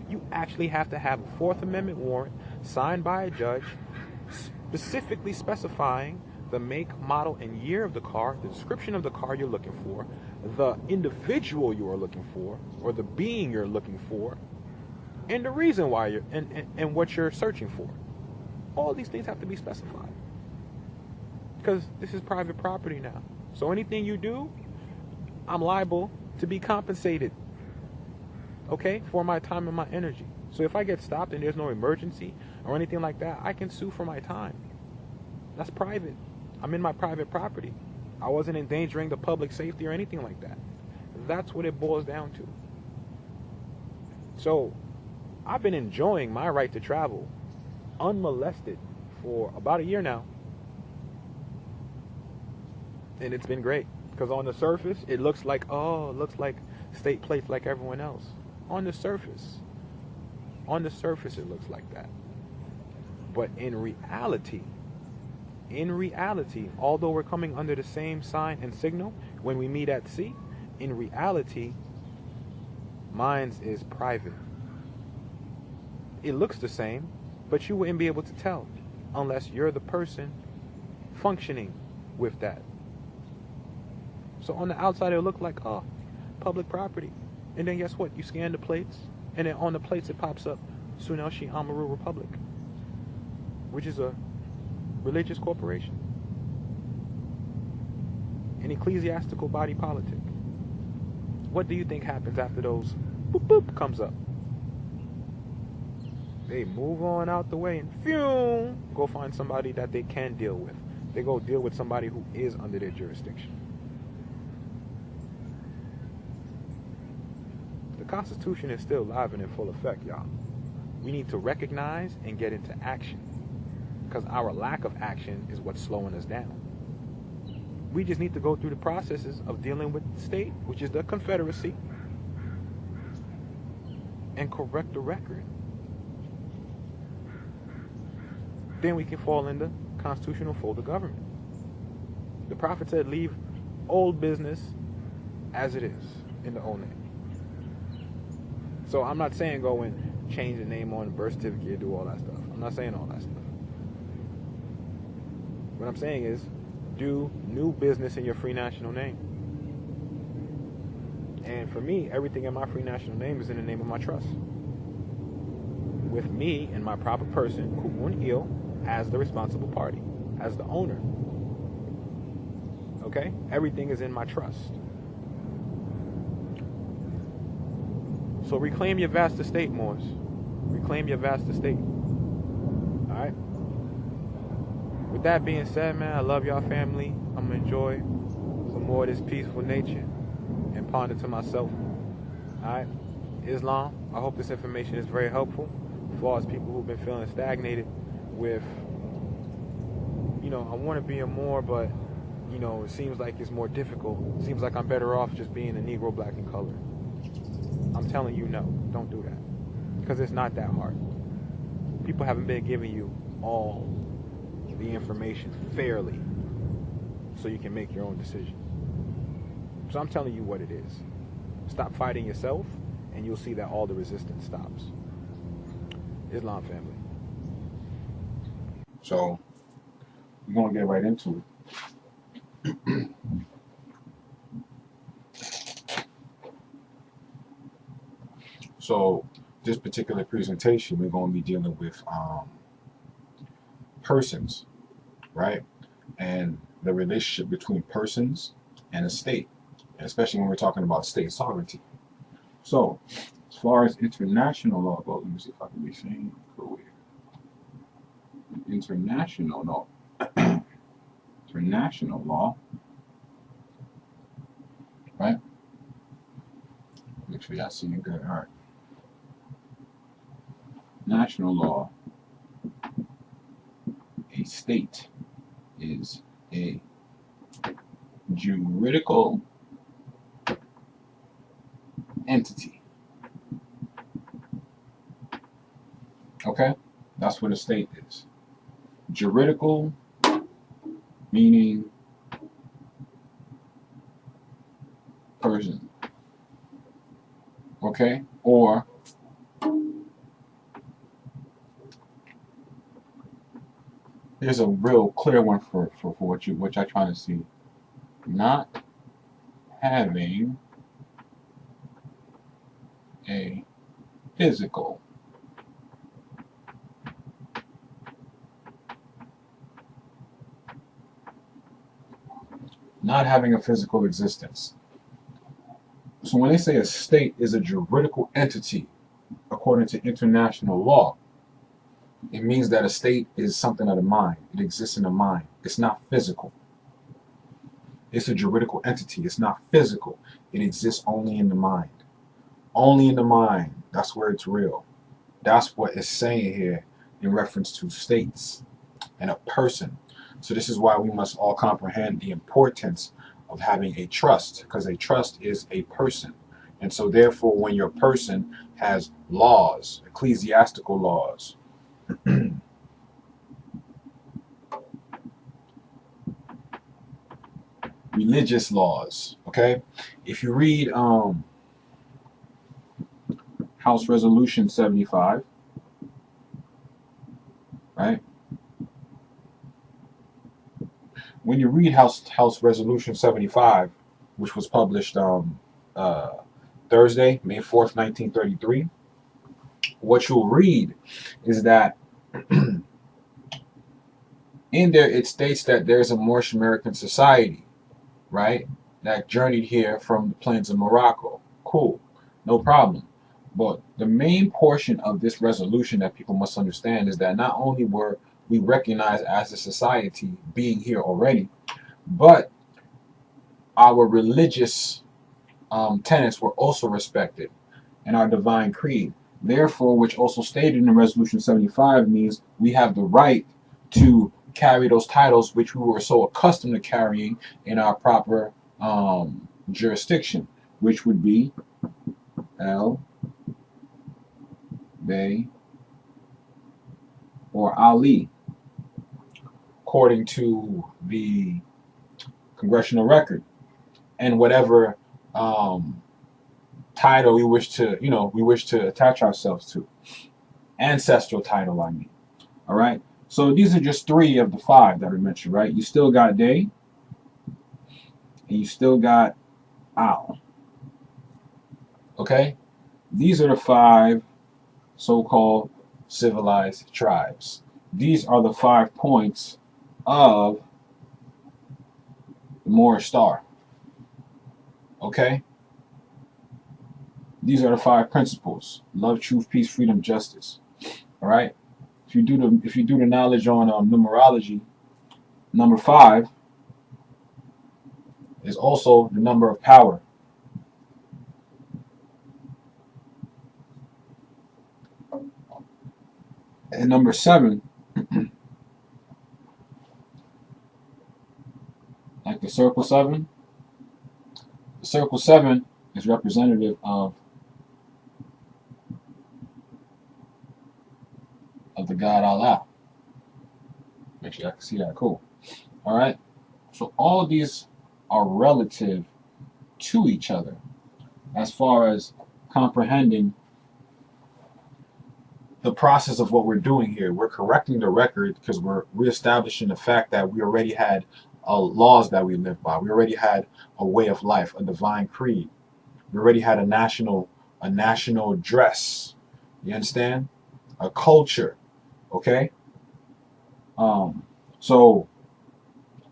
You actually have to have a Fourth Amendment warrant signed by a judge specifically specifying the make, model, and year of the car, the description of the car you're looking for, the individual you are looking for, or the being you're looking for, and the reason why you're and what you're searching for. All these things have to be specified. Because this is private property now. So anything you do, I'm liable to be compensated, okay, for my time and my energy. So if I get stopped and there's no emergency or anything like that, I can sue for my time. That's private. I'm in my private property. I wasn't endangering the public safety or anything like that. That's what it boils down to. So I've been enjoying my right to travel unmolested for about a year now. And it's been great. Because on the surface, it looks like, state plates like everyone else. On the surface, it looks like that. But in reality, although we're coming under the same sign and signal when we meet at sea, in reality, mine's is private. It looks the same, but you wouldn't be able to tell unless you're the person functioning with that. So on the outside, it'll look like, public property. And then guess what? You scan the plates, and then on the plates it pops up, Sunelshi Amaru Republic, which is a religious corporation, an ecclesiastical body politic. What do you think happens after those boop boop comes up? They move on out the way and phew, go find somebody that they can deal with. They go deal with somebody who is under their jurisdiction. The Constitution is still alive and in full effect, y'all. We need to recognize and get into action, because our lack of action is what's slowing us down. We just need to go through the processes of dealing with the state, which is the Confederacy, and correct the record. Then we can fall in the constitutional fold of government. The prophet said, leave old business as it is in the old name. So I'm not saying go and change the name on the birth certificate, do all that stuff. I'm not saying all that stuff. What I'm saying is, do new business in your free national name. And for me, everything in my free national name is in the name of my trust. With me and my proper person, Ku'un Il, as the responsible party, as the owner. Okay? Everything is in my trust. So reclaim your vast estate, Moors. Reclaim your vast estate. Alright? With that being said, man, I love y'all family. I'm going to enjoy some more of this peaceful nature and ponder to myself. Alright? Islam, I hope this information is very helpful for all us people who've been feeling stagnated with, I want to be a Moor, but, it seems like it's more difficult. It seems like I'm better off just being a Negro black in color. I'm telling you, no, don't do that. Because it's not that hard. People haven't been giving you all the information fairly so you can make your own decision. So I'm telling you what it is. Stop fighting yourself, and you'll see that all the resistance stops. Islam family. So we're going to get right into it. So this particular presentation, we're going to be dealing with persons, right? And the relationship between persons and a state, especially when we're talking about state sovereignty. So, as far as international law goes, let me see if I can be saying cool here. International law. International law, right? Make sure y'all see you good. All right. National law. A state is a juridical entity. Okay? That's what a state is. Juridical meaning person. Okay? Or here's a real clear one for what I'm trying to see. Not having a physical existence. So when they say a state is a juridical entity according to international law, it means that a state is something of the mind. It exists in the mind. It's not physical. It's a juridical entity. It's not physical. It exists only in the mind. Only in the mind. That's where it's real. That's what it's saying here in reference to states and a person. So this is why we must all comprehend the importance of having a trust, because a trust is a person. And so therefore, when your person has laws, ecclesiastical laws, religious laws, okay? If you read House Resolution 75, right? When you read House Resolution 75, which was published Thursday, May 4th, 1933, what you'll read is that in there it states that there's a Moorish American society, right, that journeyed here from the plains of Morocco. Cool, no problem. But the main portion of this resolution that people must understand is that not only were we recognized as a society being here already, but our religious tenets were also respected in our divine creed. Therefore, which also stated in Resolution 75, means we have the right to carry those titles which we were so accustomed to carrying in our proper jurisdiction, which would be El, Bey, or Ali, according to the congressional record, and whatever title we wish to attach ourselves to. Ancestral title, I mean. All right. So these are just 3 of the 5 that we mentioned, right? You still got Day, and you still got Al. Okay? These are the 5 so-called civilized tribes. These are the 5 points of the Moorish Star. Okay? These are the 5 principles: love, truth, peace, freedom, justice. All right? If you do the knowledge on numerology, number 5 is also the number of power. And number 7, like the circle 7, the circle 7 is representative of the God Allah. Make sure I can see that. Cool. All right. So all of these are relative to each other as far as comprehending the process of what we're doing here. We're correcting the record because we're reestablishing the fact that we already had laws that we live by. We already had a way of life, a divine creed. We already had a national a national dress. You understand? A culture. Okay? So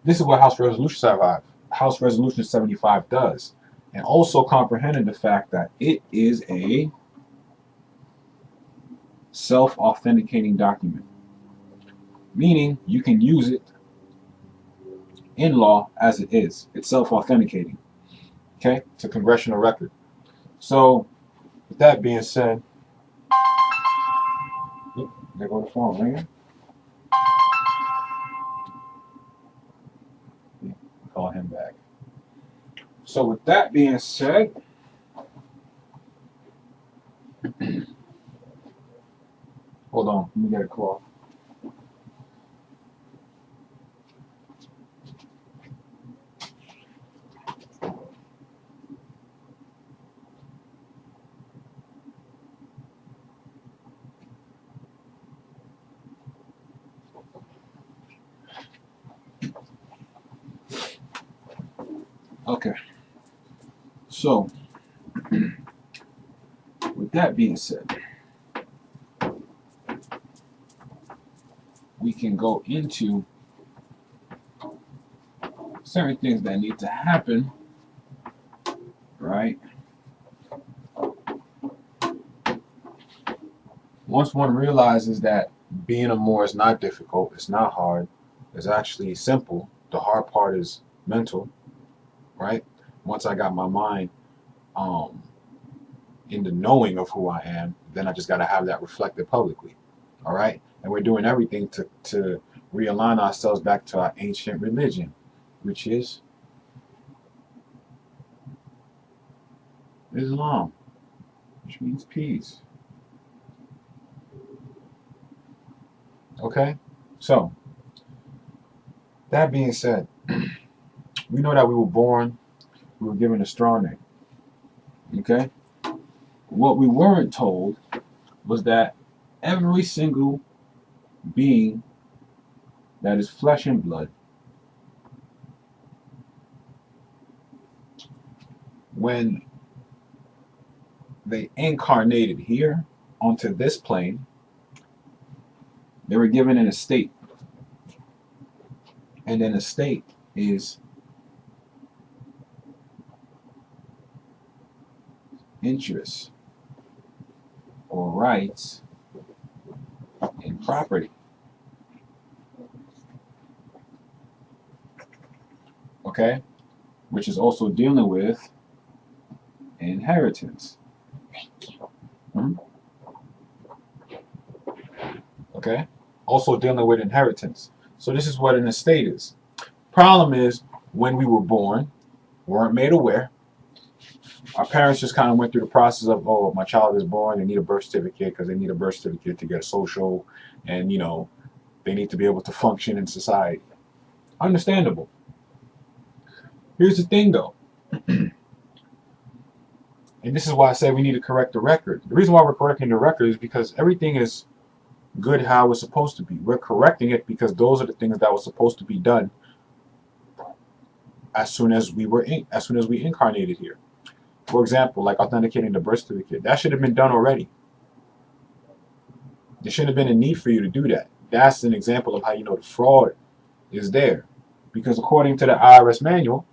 this is what House Resolution 75 does. And also comprehending the fact that it is a self-authenticating document. Meaning you can use it in law as it is. It's self-authenticating. Okay? It's a congressional record. So with that being said, there go the phone ringing. Call him back. So with that being said, hold on, let me get a call. Okay. So with that being said, we can go into certain things that need to happen, right? Once one realizes that being a Moor is not difficult, it's not hard, it's actually simple. The hard part is mental, right? Once I got my mind in the knowing of who I am, then I just got to have that reflected publicly, all right? And we're doing everything to realign ourselves back to our ancient religion, which is Islam, which means peace. Okay? So, that being said, we know that we were given a straw name. Okay? What we weren't told was that every single being that is flesh and blood, when they incarnated here onto this plane, they were given an estate. And an estate is interest or rights in property. Okay? Which is also dealing with inheritance. Okay? Also dealing with inheritance. So this is what an estate is. Problem is, when we were born, weren't made aware. Our parents just kind of went through the process of, oh, my child is born, they need a birth certificate because they need a birth certificate to get a social, and, you know, they need to be able to function in society. Understandable. Here's the thing, though. And this is why I say we need to correct the record. The reason why we're correcting the record is because everything is good how it's supposed to be. We're correcting it because those are the things that were supposed to be done as soon as we incarnated here. For example, like authenticating the birth certificate. That should have been done already. There shouldn't have been a need for you to do that. That's an example of how you know the fraud is there. Because according to the IRS manual,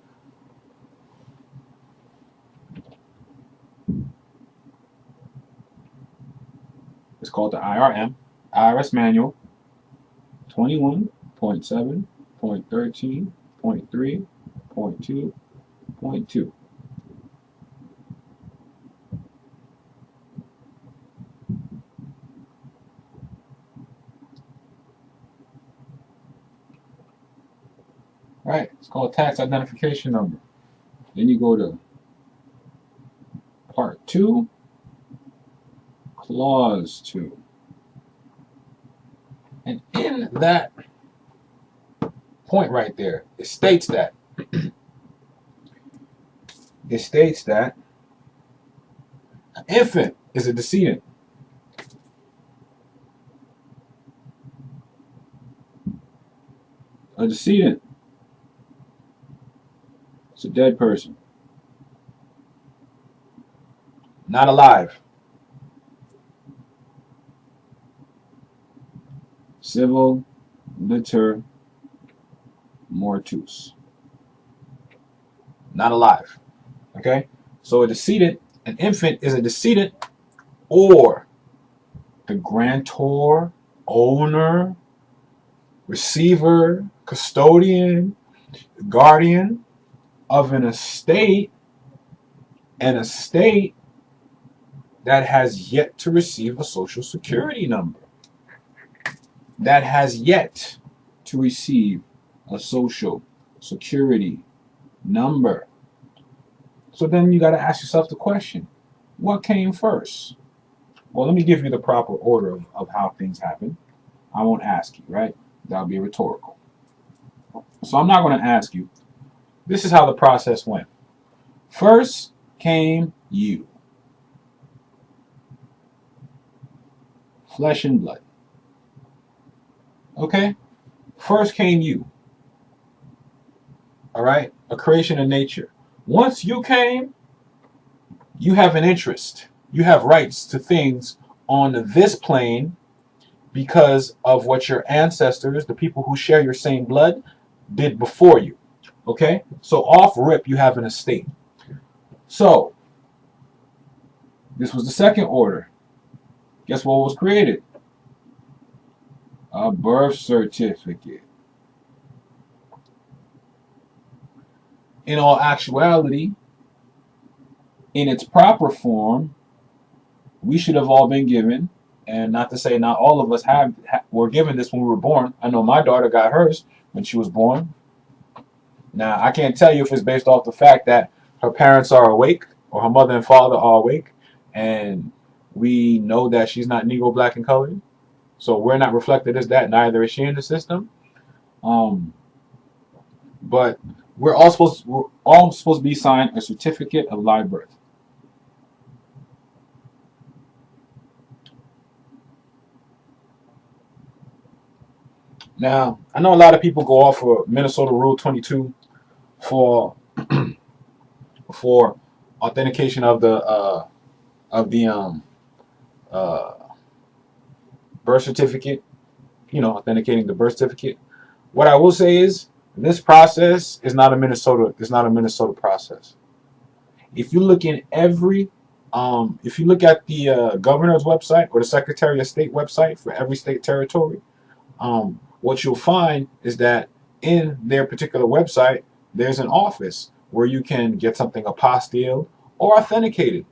it's called the IRS manual 21.7.13.3.2.2. Right, it's called tax identification number. Then you go to part 2, clause 2. And in that point right there, it states that an infant is a decedent. A decedent. It's a dead person. Not alive. Civil liter mortus. Not alive. Okay? So a decedent, an infant is a decedent or the grantor, owner, receiver, custodian, guardian of an estate that has yet to receive a social security number. That has yet to receive a social security number. So then you got to ask yourself the question, what came first? Well, let me give you the proper order of how things happen. I won't ask you, right? That'll be rhetorical. So I'm not going to ask you. This is how the process went. First came you. Flesh and blood. Okay? First came you. All right? A creation of nature. Once you came, you have an interest. You have rights to things on this plane because of what your ancestors, the people who share your same blood, did before you. Okay? So off rip, you have an estate. So, this was the second order. Guess what was created? A birth certificate. In all actuality, in its proper form, we should have all been given, and not to say not all of us were given this when we were born. I know my daughter got hers when she was born. Now, I can't tell you if it's based off the fact that her parents are awake or her mother and father are awake, and we know that she's not Negro, black, and colored. So we're not reflected as that. Neither is she in the system. But we're all supposed to be signed a certificate of live birth. Now, I know a lot of people go off for Minnesota Rule 22 for authentication of the birth certificate. You know, authenticating the birth certificate. What I will say is this process is not a Minnesota. It's not a Minnesota process. If you look in if you look at the governor's website or the Secretary of State website for every state territory, what you'll find is that in their particular website, there's an office where you can get something apostilled or authenticated.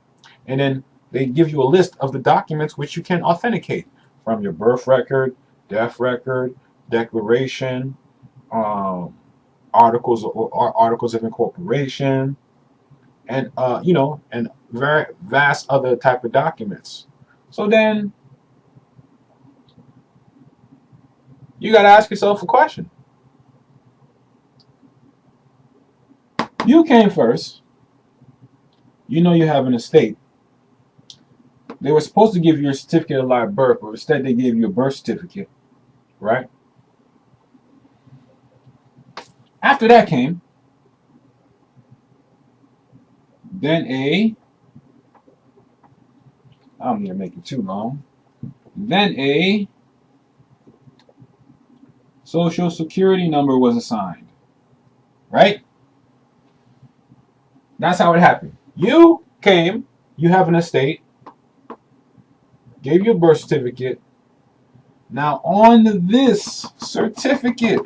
And then they give you a list of the documents which you can authenticate from your birth record, death record, declaration, articles of incorporation, and and very vast other type of documents. So then you got to ask yourself a question. You came first. You know you have an estate. They were supposed to give you a certificate of live birth, but instead they gave you a birth certificate, right? After that came then I'm going to make it too long. Then a social security number was assigned, right? That's how it happened. You came, you have an estate, gave you a birth certificate. Now on this certificate,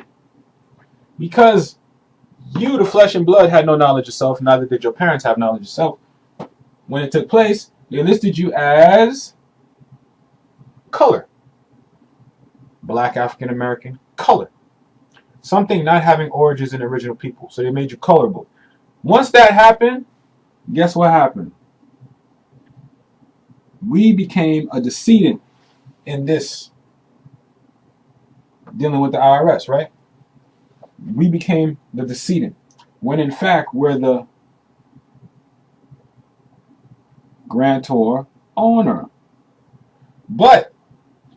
because you, the flesh and blood, had no knowledge of self, neither did your parents have knowledge of self. When it took place, they listed you as color. Black, African American, color. Something not having origins in original people. So they made you colorable. Once that happened, guess what happened? We became a decedent in this, dealing with the IRS, right? We became the decedent, when in fact we're the grantor owner. But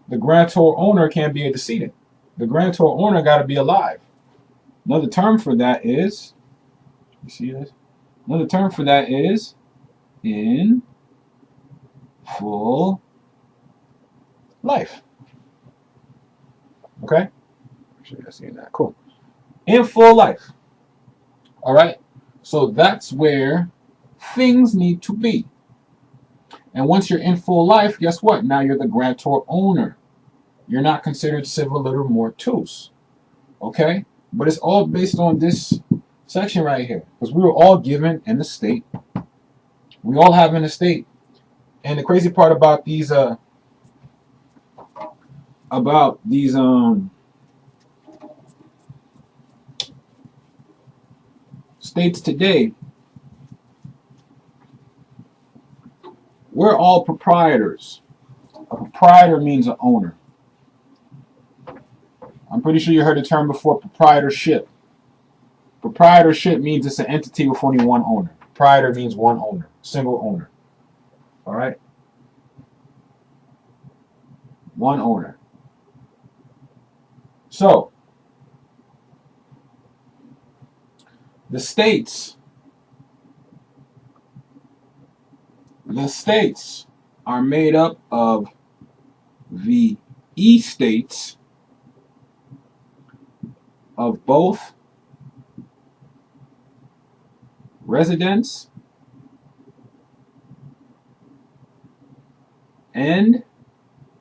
the grantor owner can't be a decedent. The grantor owner got to be alive. Another term for that is, you see this? Another term for that is in full life. Okay? Make sure you're seeing that. Cool. In full life. All right? So that's where things need to be. And once you're in full life, guess what? Now you're the grantor owner. You're not considered civil little mortus. Okay? But it's all based on this section right here. Because we were all given an estate. We all have an estate. And the crazy part about these states today, we're all proprietors. A proprietor means an owner. I'm pretty sure you heard the term before, proprietorship. Proprietorship means it's an entity with only one owner. Proprietor means one owner, single owner. All right? One owner. So, the states are made up of the estates of both residents and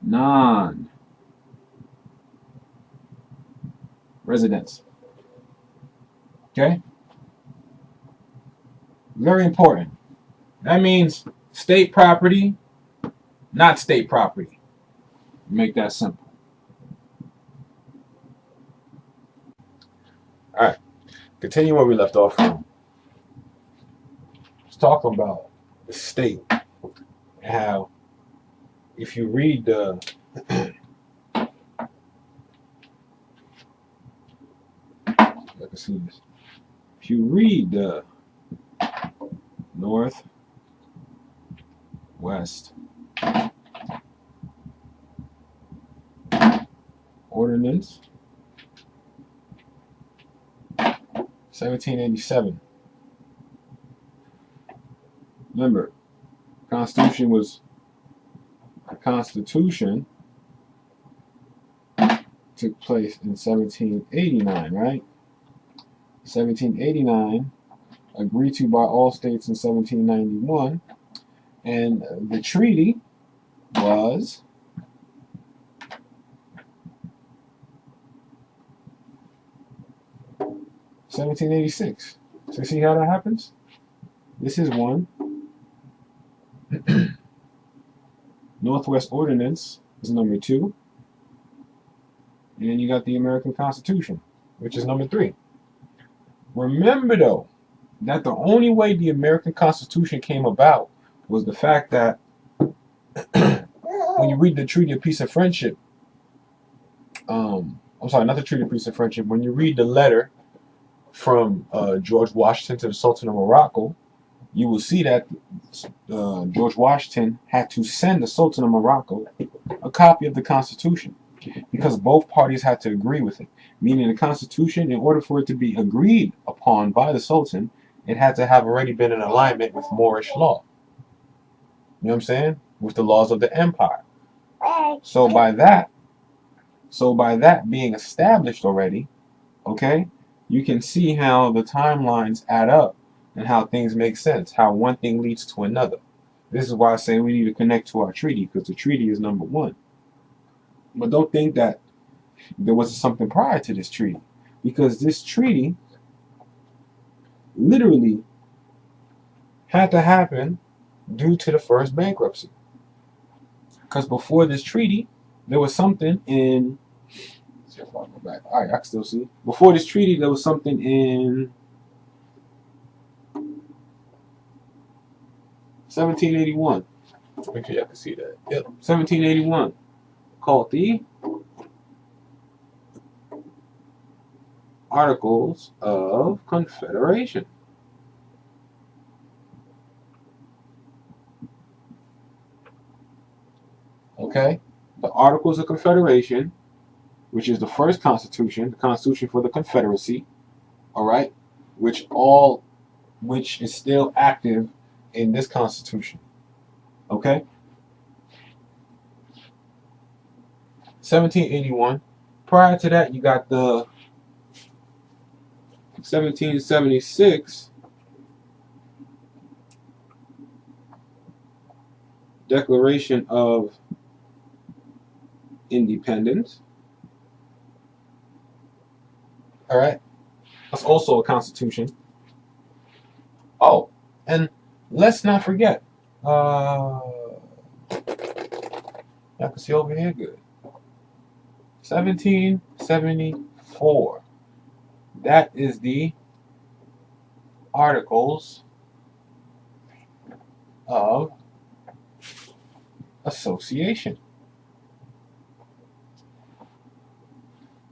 non-residents. Okay? Very important. That means state property, not state property. Make that simple. All right. Continue where we left off from. Let's talk about the state and how if you read the I can see this. If you read the North West Ordinance 1787. Remember, Constitution took place in 1789, right? 1789, agreed to by all states in 1791, and the treaty was 1786. So see how that happens? This is one. Northwest Ordinance is number 2. And then you got the American Constitution, which is number 3. Remember, though, that the only way the American Constitution came about was the fact that when you read the Treaty of Peace and Friendship, I'm sorry, not the Treaty of Peace and Friendship, when you read the letter from George Washington to the Sultan of Morocco, you will see that George Washington had to send the Sultan of Morocco a copy of the Constitution because both parties had to agree with it. Meaning the Constitution, in order for it to be agreed upon by the Sultan, it had to have already been in alignment with Moorish law. You know what I'm saying? With the laws of the empire. So by that being established already, okay, you can see how the timelines add up and how things make sense, how one thing leads to another. This is why I say we need to connect to our treaty, because the treaty is number 1. But don't think that there wasn't something prior to this treaty, because this treaty literally had to happen due to the first bankruptcy. Because before this treaty, there was something in... Let's see if I go back. All right, I can still see. Before this treaty, there was something in 1781. Make sure y'all can see that. Yep, 1781. Called the Articles of Confederation. Okay? The Articles of Confederation, which is the first constitution, the Constitution for the Confederacy, all right, which is still active in this Constitution. Okay? 1781. Prior to that, you got the 1776 Declaration of Independence. All right. That's also a constitution. Oh, and let's not forget. I can see over here good. 1774. That is the Articles of Association.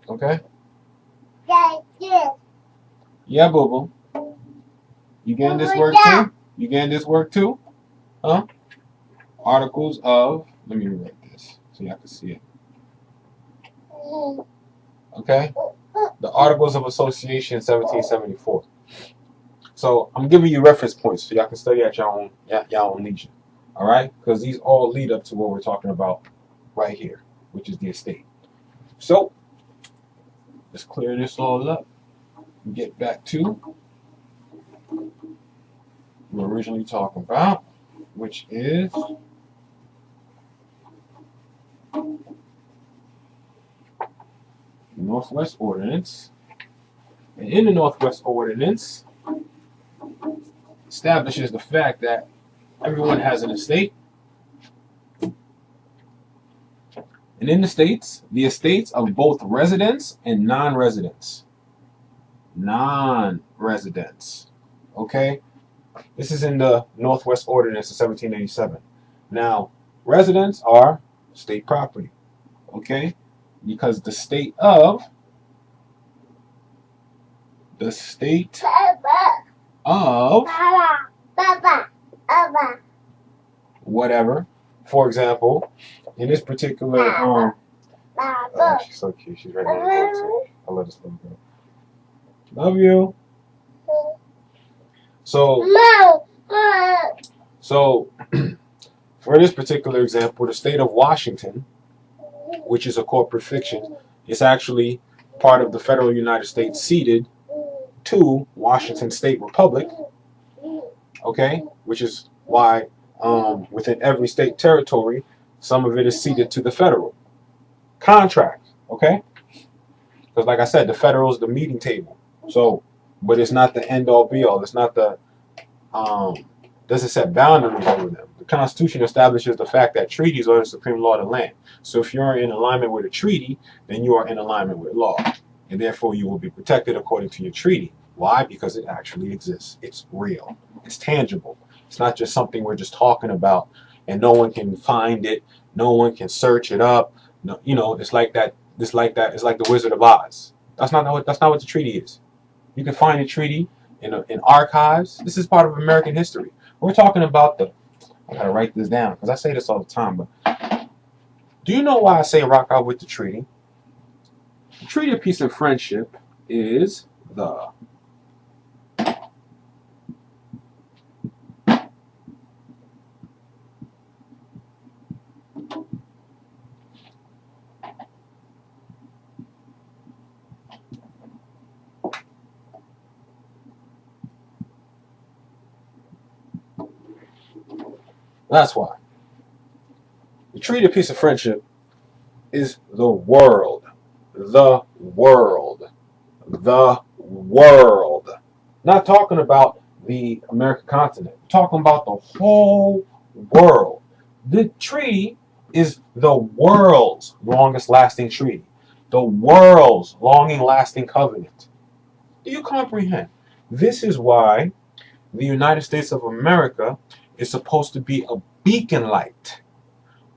Okay? Yeah, boo boo. You getting this work too? You getting this work too? Huh? Articles of, let me rewrite this so y'all can see it. Okay? The Articles of Association, 1774. So I'm giving you reference points so y'all can study at y'all own leisure. All right? Because these all lead up to what we're talking about right here, which is the estate. So let's clear this all up and get back to what we're originally talking about, which is Northwest Ordinance. And in the Northwest Ordinance establishes the fact that everyone has an estate. And in the states, the estates of both residents and non-residents. Non-residents. Okay? This is in the Northwest Ordinance of 1787. Now, residents are state property. Okay? Because the state of whatever. For example, in this particular she's so cute. She's ready to go too. I love this little girl. Love you. So for this particular example, the state of Washington, which is a corporate fiction, is actually part of the federal United States ceded to Washington State Republic, okay, which is why within every state territory, some of it is ceded to the federal contract, okay? Because like I said, the federal is the meeting table. So, but it's not the end all be all. It's not the doesn't set boundaries over them. The Constitution establishes the fact that treaties are the supreme law of the land. So if you're in alignment with a treaty, then you are in alignment with law. And therefore you will be protected according to your treaty. Why? Because it actually exists. It's real. It's tangible. It's not just something we're just talking about and no one can find it. No one can search it up. No, you know, it's like that. It's like the Wizard of Oz. That's not what the treaty is. You can find a treaty in archives. This is part of American history. We're talking about I gotta write this down because I say this all the time, but do you know why I say rock out with the treaty? The Treaty of Peace and Friendship is that's why. The Treaty of Peace and Friendship is the world. The world. The world. Not talking about the American continent. We're talking about the whole world. The treaty is the world's longest lasting treaty. The world's longing lasting covenant. Do you comprehend? This is why the United States of America is supposed to be a beacon light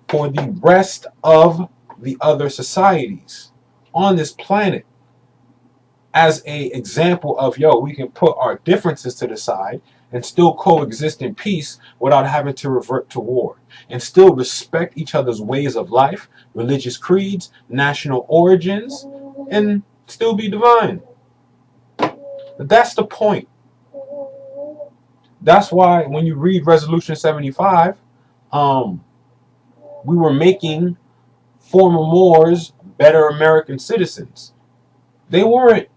for the rest of the other societies on this planet as a example of, we can put our differences to the side and still coexist in peace without having to revert to war, and still respect each other's ways of life, religious creeds, national origins, and still be divine. That's the point. That's why when you read Resolution 75, we were making former Moors better American citizens. They weren't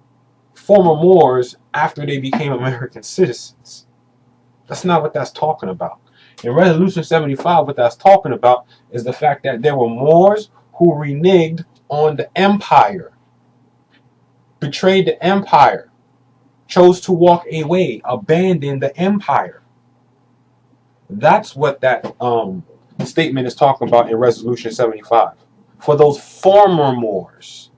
former Moors after they became American citizens. That's not what that's talking about. In Resolution 75, what that's talking about is the fact that there were Moors who reneged on the empire, betrayed the empire, chose to walk away, abandon the empire. That's what that statement is talking about in Resolution 75. For those former Moors.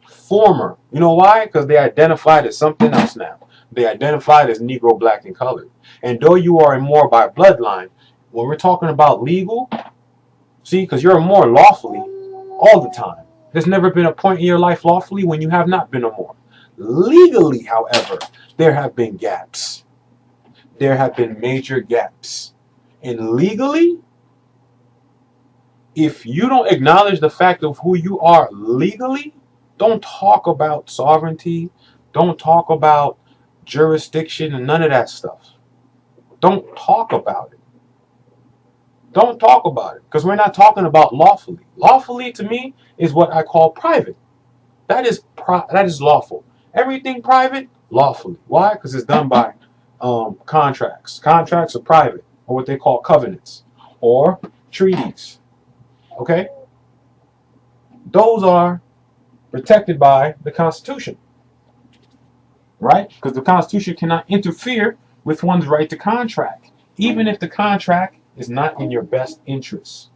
Former. You know why? Because they identified as something else now. They identified as Negro, black, and colored. And though you are a Moor by bloodline, when we're talking about legal, see, because you're a Moor lawfully all the time. There's never been a point in your life lawfully when you have not been a Moor. Legally, however, there have been gaps. There have been major gaps. And legally, if you don't acknowledge the fact of who you are legally, don't talk about sovereignty, don't talk about jurisdiction and none of that stuff. Don't talk about it. Don't talk about it, because we're not talking about lawfully. Lawfully to me is what I call private. That is lawful. Everything private, lawfully. Why? Because it's done by contracts. Contracts are private, or what they call covenants, or treaties. Okay? Those are protected by the Constitution. Right? Because the Constitution cannot interfere with one's right to contract, even if the contract is not in your best interest.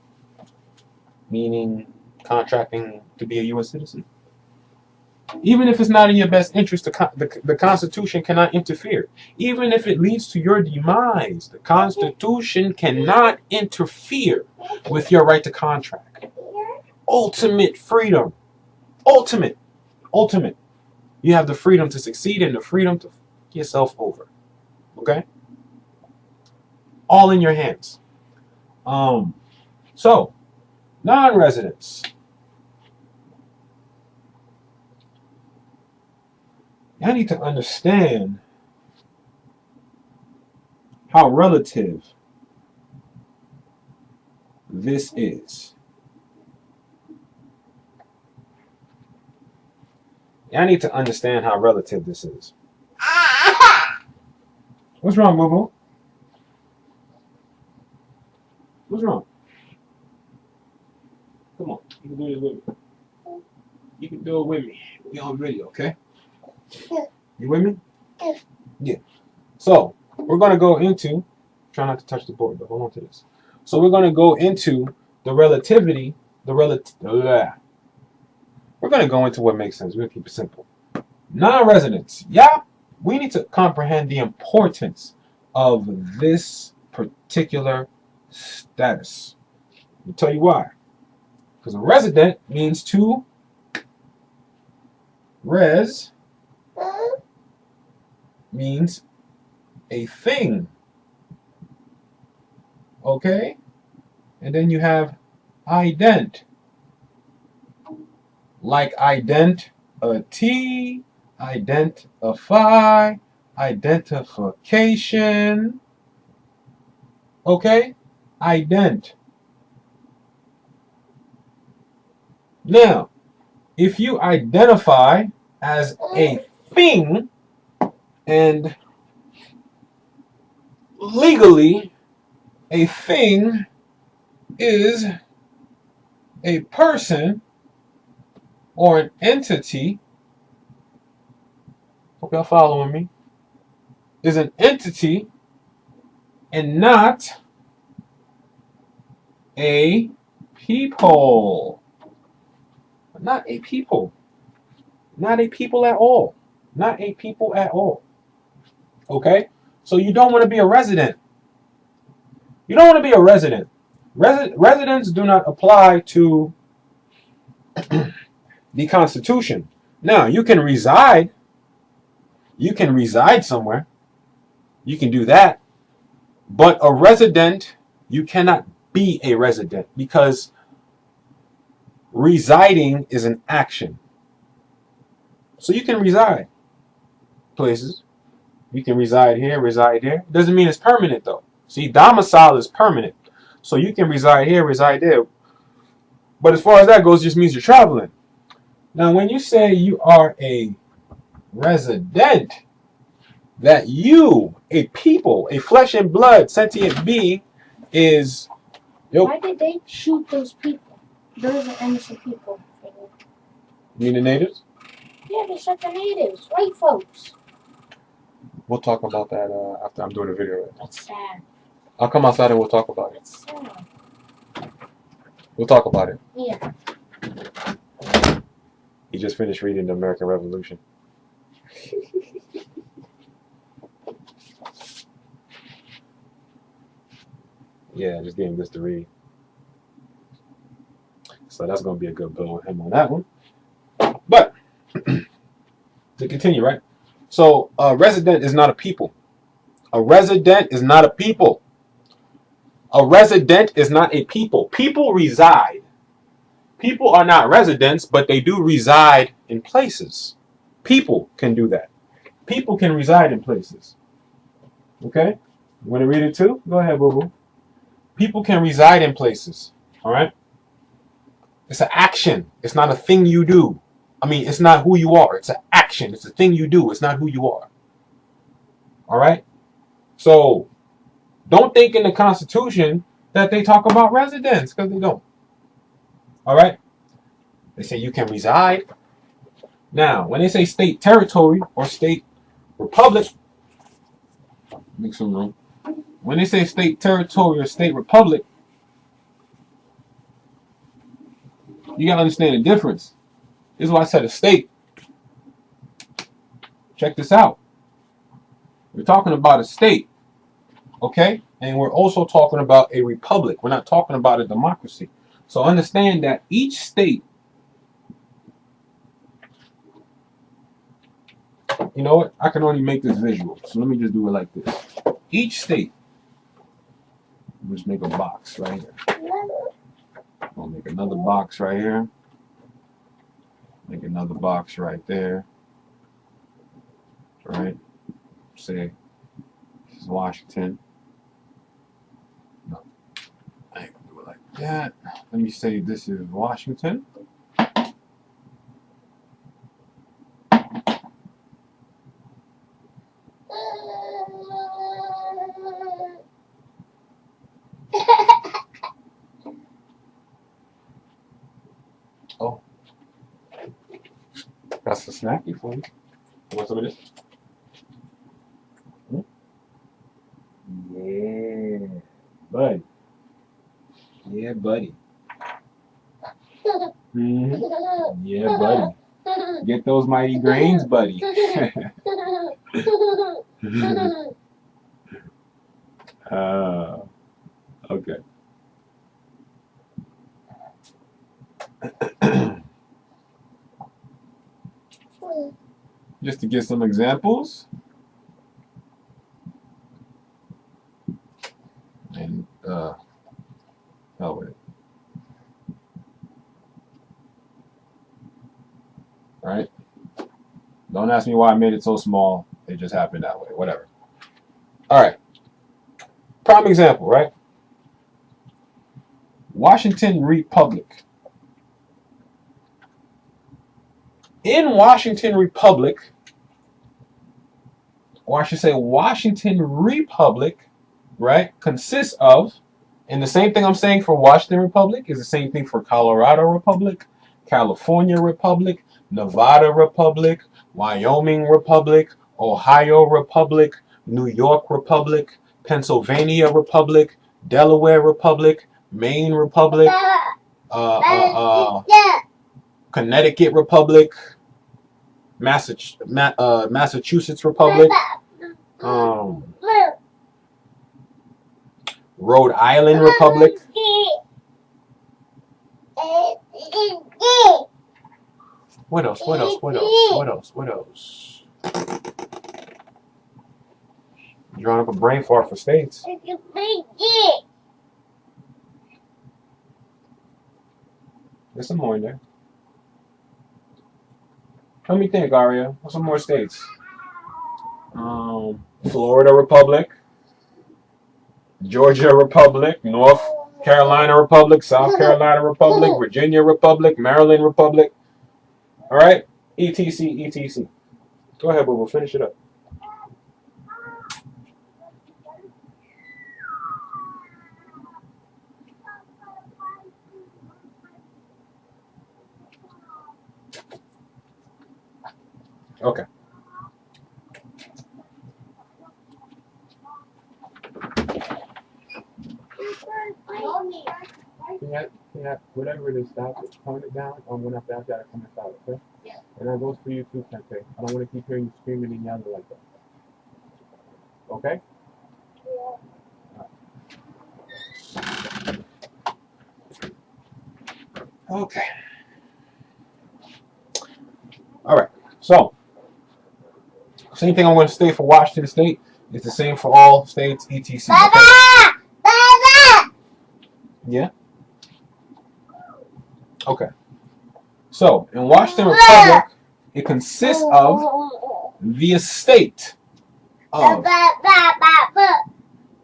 Meaning contracting to be a U.S. citizen. Even if it's not in your best interest, the Constitution cannot interfere. Even if it leads to your demise, the Constitution cannot interfere with your right to contract. Ultimate freedom. Ultimate. You have the freedom to succeed and the freedom to f yourself over. Okay? All in your hands. So, non-residents. I need to understand how relative this is. I need to understand how relative this is. What's wrong, Boo-Boo? What's wrong? Come on, you can do this with me. You can do it with me. We on video, okay? You with me? Yeah. So, we're going to go into, try not to touch the board, but hold on to this. So, we're going to go into the relativity, we're going to go into what makes sense. We're going to keep it simple. Non-residents. Yeah, we need to comprehend the importance of this particular status. I'll tell you why. Because a resident means to res means a thing. Okay? And then you have ident. Like identity, identify, identification. Okay? Ident. Now, if you identify as a thing, and legally, a thing is a person or an entity. Hope y'all following me. Is an entity and not a people. Not a people. Not a people at all. Not a people at all. Okay? So you don't want to be a resident. You don't want to be a resident. Residents do not apply to the Constitution. Now, you can reside. You can reside somewhere. You can do that. But a resident, you cannot be a resident because residing is an action. So you can reside places. You can reside here, reside there. Doesn't mean it's permanent though. See, domicile is permanent. So you can reside here, reside there. But as far as that goes, it just means you're traveling. Now, when you say you are a resident, that you, a people, a flesh and blood sentient being, is. Why did they shoot those people? Those are innocent people. You mean the natives? Yeah, they shot the natives, white folks. We'll talk about that after I'm doing a video. That's sad. I'll come outside and we'll talk about it. That's sad. We'll talk about it. Yeah. He just finished reading the American Revolution. Yeah, I just gave him this to read. So that's going to be a good bill with him on that one. But, to continue, right? So, a resident is not a people. A resident is not a people. A resident is not a people. People reside. People are not residents, but they do reside in places. People can do that. People can reside in places. Okay? You want to read it too? Go ahead, boo-boo. People can reside in places. All right? It's an action. It's not a thing you do. I mean, it's not who you are. It's an action. It's a thing you do. It's not who you are. All right? So, don't think in the Constitution that they talk about residents, because they don't. All right? They say you can reside. Now, when they say state territory or state republic, make some room. When they say state territory or state republic, you got to understand the difference. This is why I said a state. Check this out. We're talking about a state, okay? And we're also talking about a republic. We're not talking about a democracy. So understand that each state, you know what? I can only make this visual. So let me just do it like this. Each state, just make a box right here. I'll make another box right here. Make another box right there. Right? Say this is Washington. No, I ain't gonna do it like that. Let me say this is Washington. Oh, that's a snacky for you. You want some of this? Yeah, buddy. Yeah, buddy. Yeah, buddy. Get those mighty grains, buddy. Okay. Just to give some examples. And hell with it. Alright? Don't ask me why I made it so small. It just happened that way. Whatever. Alright. Prime example, right? Washington Republic. In Washington Republic, or I should say Washington Republic, right, consists of, and the same thing I'm saying for Washington Republic is the same thing for Colorado Republic, California Republic, Nevada Republic, Wyoming Republic, Ohio Republic, New York Republic, Pennsylvania Republic, Delaware Republic, Maine Republic, Connecticut Republic, Massachusetts Republic, Rhode Island Republic. What else? What else? What else? What else? What else? Drawing up a brain fart for states. There's some more in there. Let me think, Aria. What's some more states? Florida Republic, Georgia Republic, North Carolina Republic, South Carolina Republic, Virginia Republic, Maryland Republic. All right? ETC, ETC. Go ahead, boo. We'll finish it up. Okay. Whatever it is, stop it. Tone it down. I'm going to have to come out, okay? Yeah. And that goes for you too, Sensei. I don't want to keep hearing you screaming and yelling like that. Okay? Yeah. Okay. All right. So, same thing I'm going to say for Washington State. It's the same for all states, etc. Okay? Yeah? Okay. So, in Washington Republic, it consists of the estate of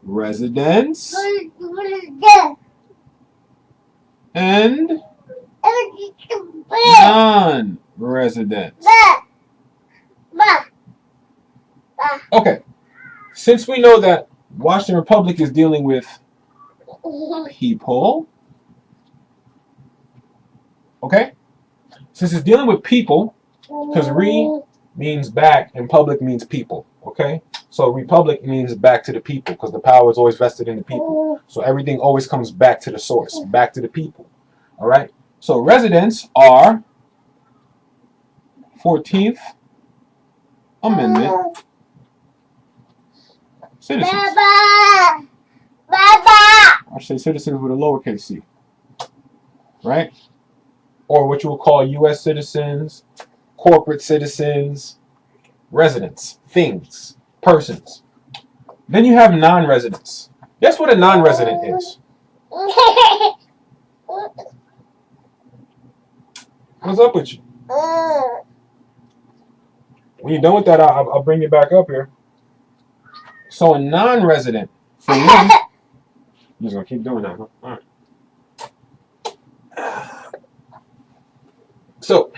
residents and non-residents. Okay. Since we know that Washington Republic is dealing with people, okay? Since it's dealing with people, because re means back and public means people, okay? So republic means back to the people because the power is always vested in the people. So everything always comes back to the source, back to the people, all right? So residents are 14th Amendment citizens. I say citizens with a lowercase c, right? Or what you would call U.S. citizens, corporate citizens, residents, things, persons. Then you have non-residents. Guess what a non-resident is? What's up with you? When you're done with that, I'll bring you back up here. So a non-resident, for me, I'm just going to keep doing that, huh? All right. So,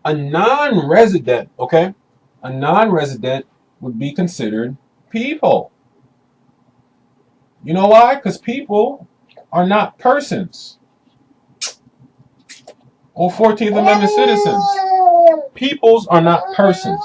a non-resident, okay? A non-resident would be considered people. You know why? Because people are not persons. Or 14th Amendment citizens. Peoples are not persons.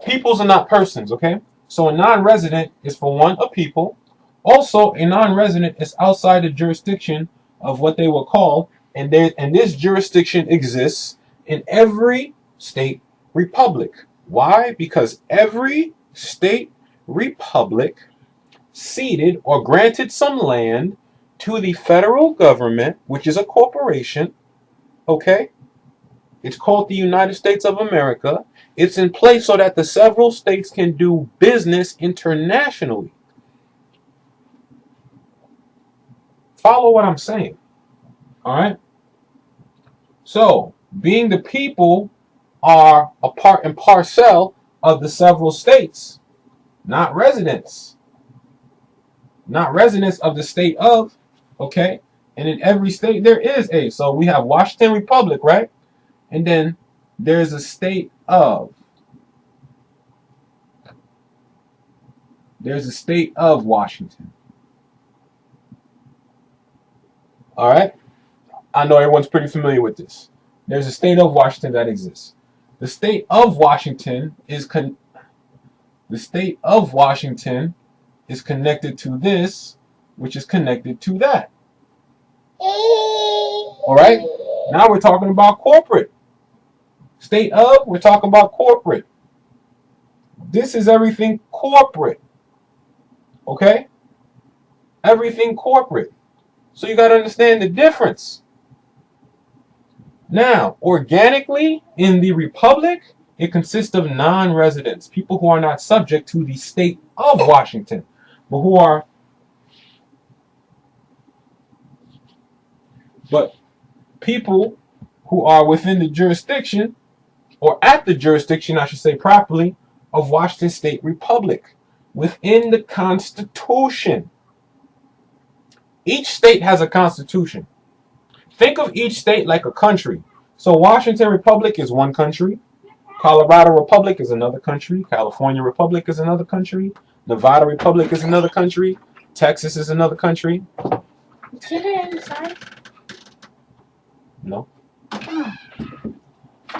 Peoples are not persons, okay? So a non-resident is, for one, a people. Also, a non-resident is outside the jurisdiction of what they were called, and this jurisdiction exists in every state republic. Why? Because every state republic ceded or granted some land to the federal government, which is a corporation, okay? It's called the United States of America. It's in place so that the several states can do business internationally. Follow what I'm saying. All right? So, being the people are a part and parcel of the several states, not residents. Not residents of the state of, okay? And in every state there is a. So we have Washington Republic, right? And then there's a state of. There's a state of Washington. All right? I know everyone's pretty familiar with this. There's a state of Washington that exists. The state of Washington is connected to this, which is connected to that. All right? Now we're talking about corporate. State of, we're talking about corporate. This is everything corporate. Okay? Everything corporate. So you got to understand the difference. Now, organically, in the republic, it consists of non-residents, people who are not subject to the state of Washington, but people who are within the jurisdiction, or at the jurisdiction, I should say properly, of Washington State Republic. within the Constitution. Each state has a constitution. Think of each state like a country. So Washington Republic is one country. Colorado Republic is another country. California Republic is another country. Nevada Republic is another country. Texas is another country. Did it inside? No. Oh.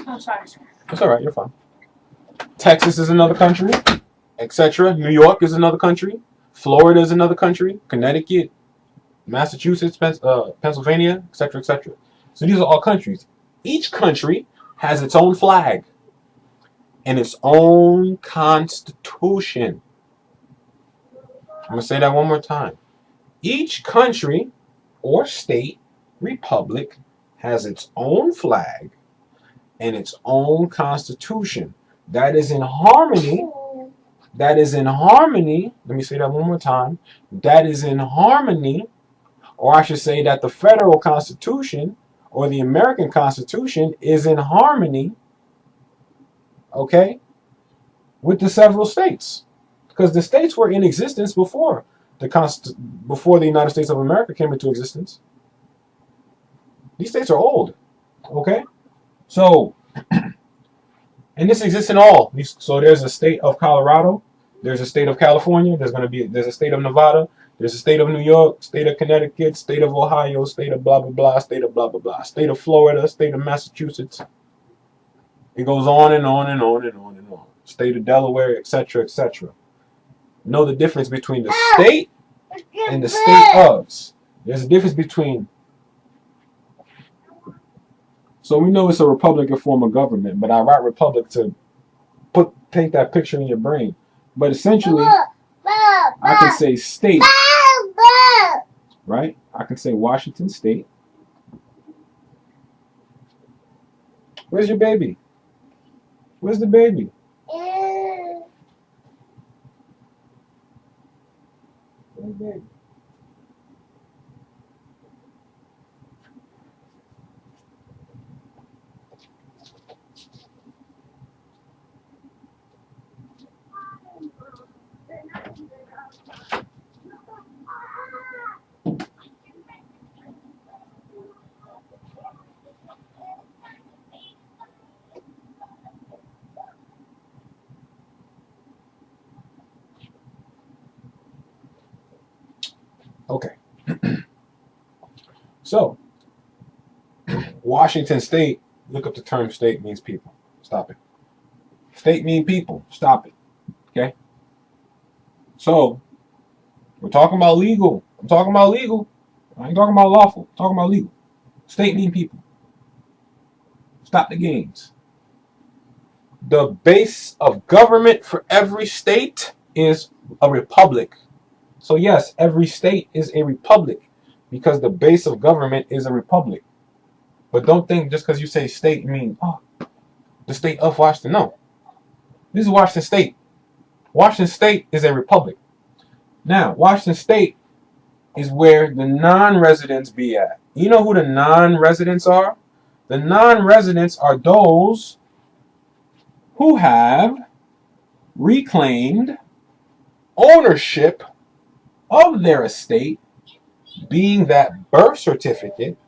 Oh, sorry. It's all right. You're fine. Texas is another country, etc. New York is another country. Florida is another country. Connecticut, Massachusetts, Pennsylvania, etc., etc. So these are all countries. Each country has its own flag and its own constitution. I'm going to say that one more time. Each country or state, republic, has its own flag and its own constitution. That is in harmony. That is in harmony. Let me say that one more time. That is in harmony, or I should say that the federal constitution or the American Constitution is in harmony, okay, with the several states. Because the states were in existence before the United States of America came into existence. These states are old, okay? So, and this exists in all. So there's a state of Colorado, there's a state of California, there's a state of Nevada, there's a state of New York, state of Connecticut, state of Ohio, state of blah, blah, blah, state of blah, blah, blah, state of Florida, state of Massachusetts. It goes on and on and on and on and on. State of Delaware, etc., etc. Know the difference between the state and the state ofs. There's a difference between. So we know it's a republican form of government, but I write republic to paint that picture in your brain. But essentially, I can say state, right? I can say Washington State. Where's your baby? Where's the baby? Where's the baby? Okay. So, Washington State, look up the term state means people. Stop it. State mean people. Stop it. Okay? So, we're talking about legal. I'm talking about legal. I ain't talking about lawful. I'm talking about legal. State mean people. Stop the games. The base of government for every state is a republic. So yes, every state is a republic because the base of government is a republic. But don't think just because you say state you mean, oh, the state of Washington. No. This is Washington State. Washington State is a republic. Now, Washington State is where the non-residents be at. You know who the non-residents are? The non-residents are those who have reclaimed ownership of their estate, being that birth certificate,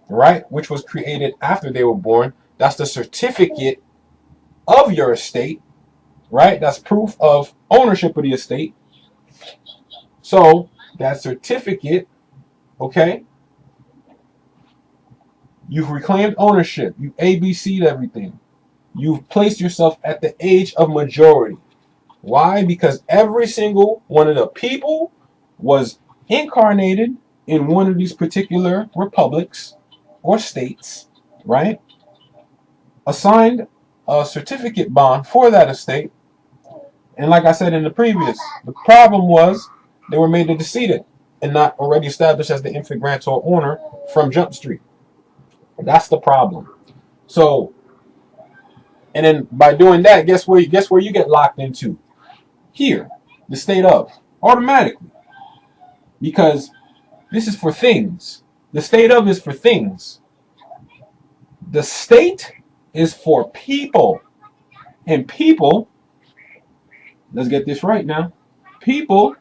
right, which was created after they were born. That's the certificate of your estate, right? That's proof of ownership of the estate. So that certificate, okay, you've reclaimed ownership. You ABC'd everything. You've placed yourself at the age of majority. Why? Because every single one of the people was incarnated in one of these particular republics or states, right? Assigned a certificate bond for that estate. And like I said in the previous, the problem was they were made a decedent and not already established as the infant grantor owner from Jump Street. That's the problem. So, and then by doing that, guess where you get locked into? Here, the state of, automatically. Because this is for things. The state of is for things. The state is for people. And people, let's get this right now. people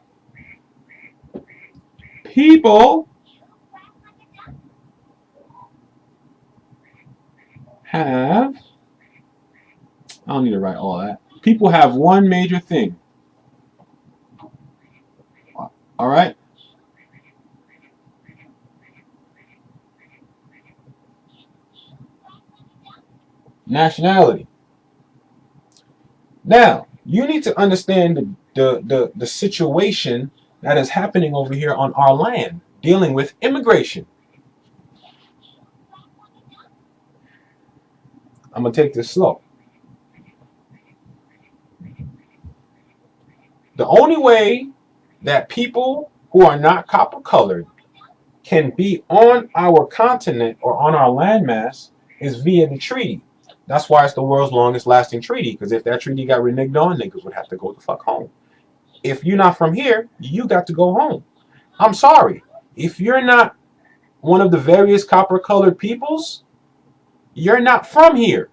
have, I don't need to write all that. People have one major thing. All right? Nationality. Now, you need to understand the situation that is happening over here on our land, dealing with immigration. I'm going to take this slow. The only way that people who are not copper colored can be on our continent or on our landmass is via the treaty. That's why it's the world's longest lasting treaty, because if that treaty got reneged on, niggas would have to go the fuck home. If you're not from here, you got to go home. I'm sorry. If you're not one of the various copper colored peoples, you're not from here.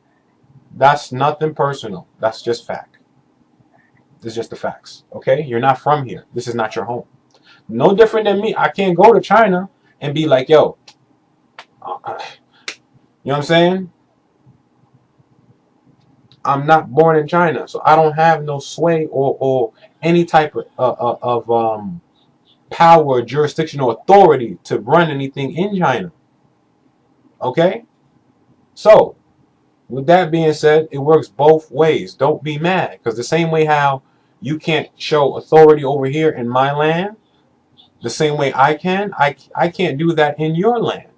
That's nothing personal. That's just fact. This is just the facts. Okay? You're not from here. This is not your home. No different than me. I can't go to China and be like, yo, you know what I'm saying? I'm not born in China, so I don't have no sway or any type of power, jurisdiction, or authority to run anything in China. Okay? So, with that being said, it works both ways. Don't be mad, because the same way how you can't show authority over here in my land, the same way I can't do that in your land.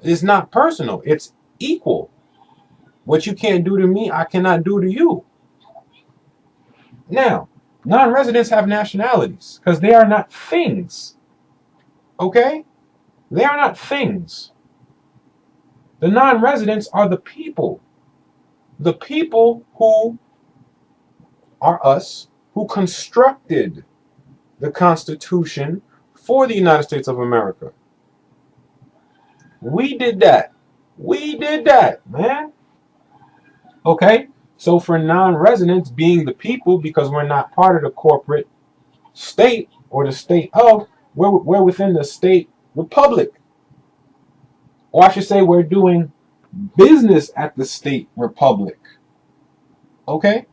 It's not personal. It's equal. What you can't do to me, I cannot do to you. Now, non-residents have nationalities because they are not things. Okay? They are not things. The non-residents are the people. The people who are us, who constructed the Constitution for the United States of America. We did that. We did that, man. Okay? So for non-residents being the people, because we're not part of the corporate state or the state of, we're within the state republic. Or I should say we're doing business at the state republic. Okay?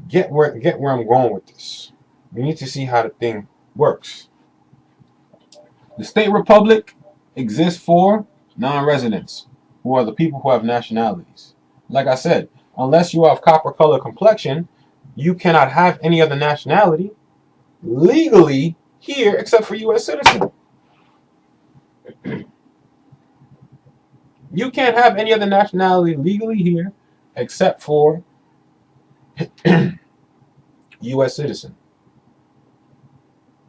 Get where I'm going with this. We need to see how the thing works. The state republic exists for non-residents, who are the people who have nationalities. Like I said, unless you have copper color complexion, you cannot have any other nationality legally here except for U.S. citizen. You can't have any other nationality legally here except for U.S. citizen.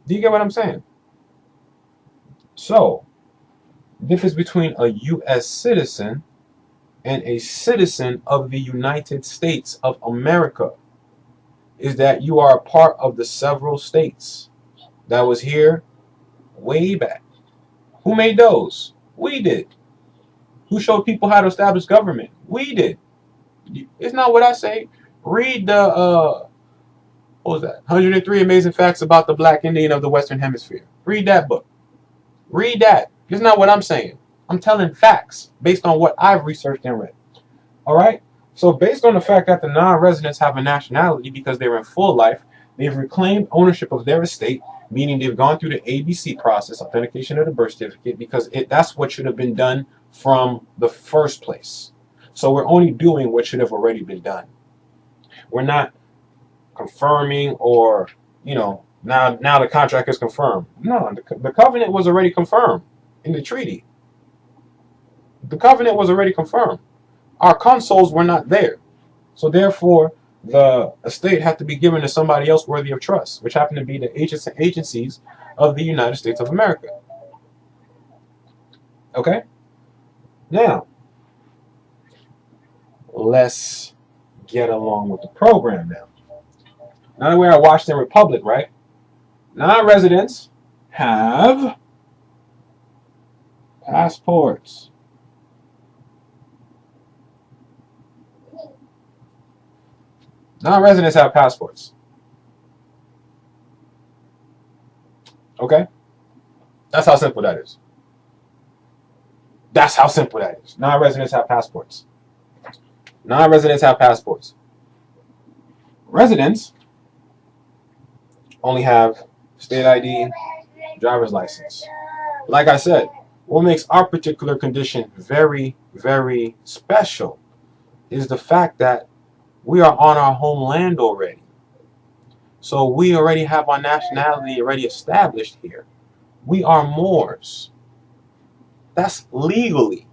Do you get what I'm saying? So, the difference between a U.S. citizen and a citizen of the United States of America is that you are a part of the several states that was here way back. Who made those? We did. Who showed people how to establish government? We did. It's not what I say. Read the what was that? 103 Amazing Facts About the Black Indian of the Western Hemisphere. Read that book. Read that. It's not what I'm saying. I'm telling facts based on what I've researched and read. All right? So based on the fact that the non-residents have a nationality because they're in full life, they've reclaimed ownership of their estate, meaning they've gone through the ABC process, authentication of the birth certificate, because that's what should have been done from the first place. So we're only doing what should have already been done. We're not confirming or, now the contract is confirmed. No, the covenant was already confirmed in the treaty. The covenant was already confirmed. Our consuls were not there. So therefore, the estate had to be given to somebody else worthy of trust, which happened to be the agencies of the United States of America. Okay? Now, let's get along with the program now. Now that we're at Washington Republic, right? Non-residents have passports. Non-residents have passports. Okay? That's how simple that is. That's how simple that is. Non-residents have passports. Non-residents have passports. Residents only have state ID, driver's license. Like I said, what makes our particular condition very, very special is the fact that we are on our homeland already. So we already have our nationality already established here. We are Moors. That's legally.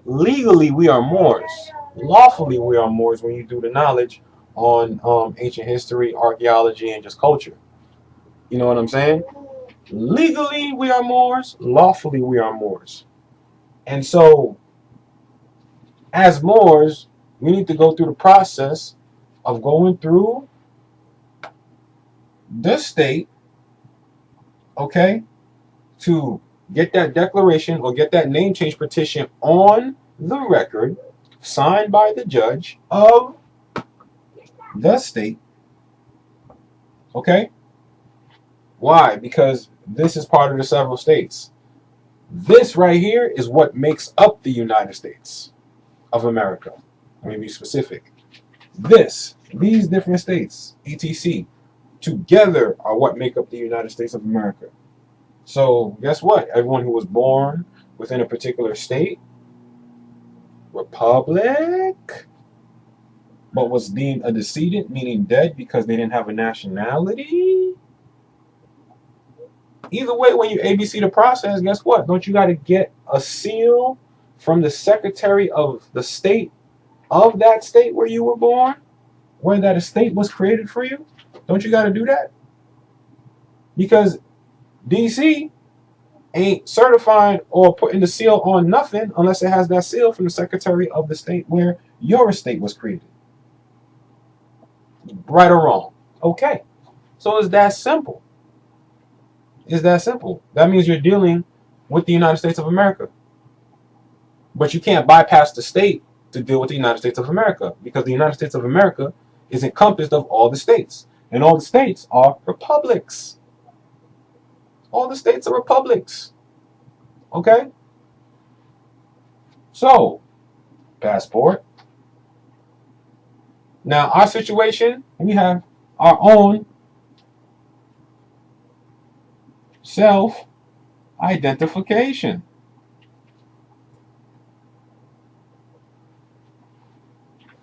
Legally, we are Moors. Lawfully, we are Moors when you do the knowledge on ancient history, archaeology, and just culture. You know what I'm saying? Legally, we are Moors. Lawfully, we are Moors. And so, as Moors, we need to go through the process of going through this state, okay, to get that declaration or get that name change petition on the record, signed by the judge of the state. Okay? Why? Because this is part of the several states. This right here is what makes up the United States of America. Let me be specific. These different states, etc., together are what make up the United States of America. So guess what? Everyone who was born within a particular state, republic, but was deemed a decedent, meaning dead because they didn't have a nationality. Either way, when you ABC the process, guess what? Don't you got to get a seal from the secretary of the state of that state where you were born, where that estate was created for you? Don't you got to do that? Because DC ain't certified or putting the seal on nothing unless it has that seal from the secretary of the state where your estate was created. Right or wrong? Okay. So it's that simple. It's that simple. That means you're dealing with the United States of America. But you can't bypass the state to deal with the United States of America because the United States of America is encompassed of all the states. And all the states are republics. All the states are republics. Okay? So, passport. Now, our situation, we have our own self-identification.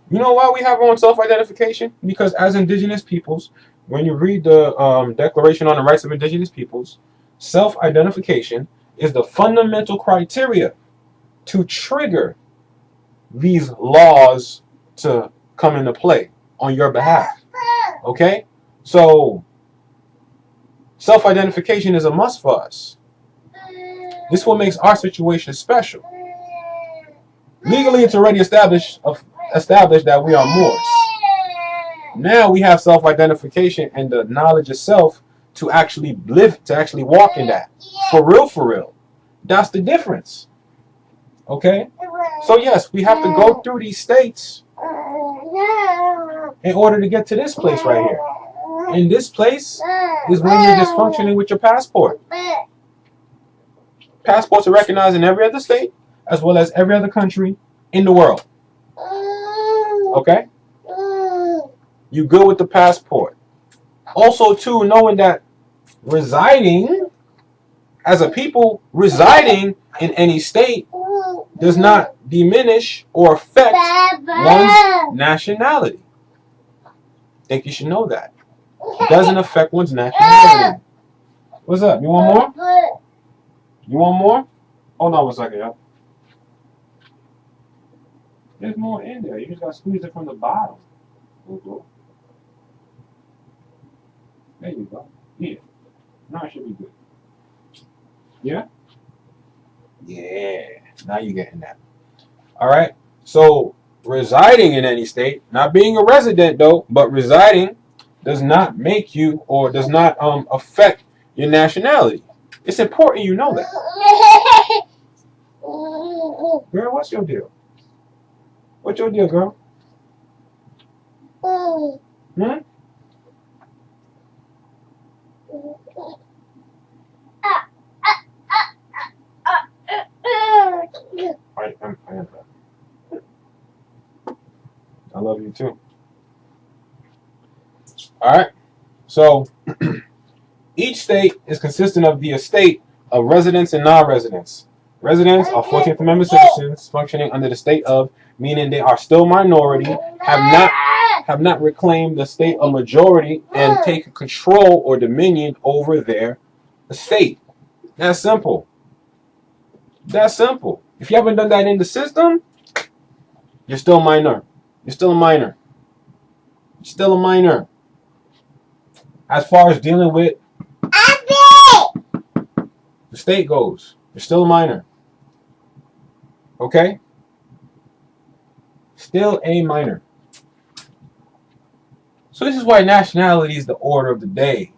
You know why we have our own self-identification? Because as indigenous peoples, when you read the Declaration on the Rights of Indigenous Peoples, self-identification is the fundamental criteria to trigger these laws to come into play on your behalf. Okay? So, self-identification is a must for us. This is what makes our situation special. Legally, it's already established that we are Moors. Now we have self-identification and the knowledge of self to actually live, to actually walk in that. For real, for real. That's the difference. Okay? So yes, we have to go through these states in order to get to this place right here. And this place is when you're just functioning with your passport. Passports are recognized in every other state as well as every other country in the world. Okay? You good with the passport. Also, too, knowing that residing, as a people, residing in any state does not diminish or affect one's nationality. I think you should know that. It doesn't affect one's nationality. What's up? You want more? You want more? Hold on one second, y'all. There's more in there. You just got to squeeze it from the bottom. There you go. Yeah. Now it should be good. Yeah? Yeah. Now you're getting that. All right. So, residing in any state, not being a resident though, but residing does not make you or does not affect your nationality. It's important you know that. Girl, what's your deal? What's your deal, girl? Hmm? I love you too. All right. So each state is consistent of the estate of residents and non-residents. Residents are 14th Amendment citizens functioning under the state of, meaning they are still minority, have not reclaimed the state of majority and taken control or dominion over their estate. That's simple. That's simple. If you haven't done that in the system, you're still minor. You're still a minor. You're still a minor. As far as dealing with the state goes, you're still a minor. Okay? Still a minor. So this is why nationality is the order of the day.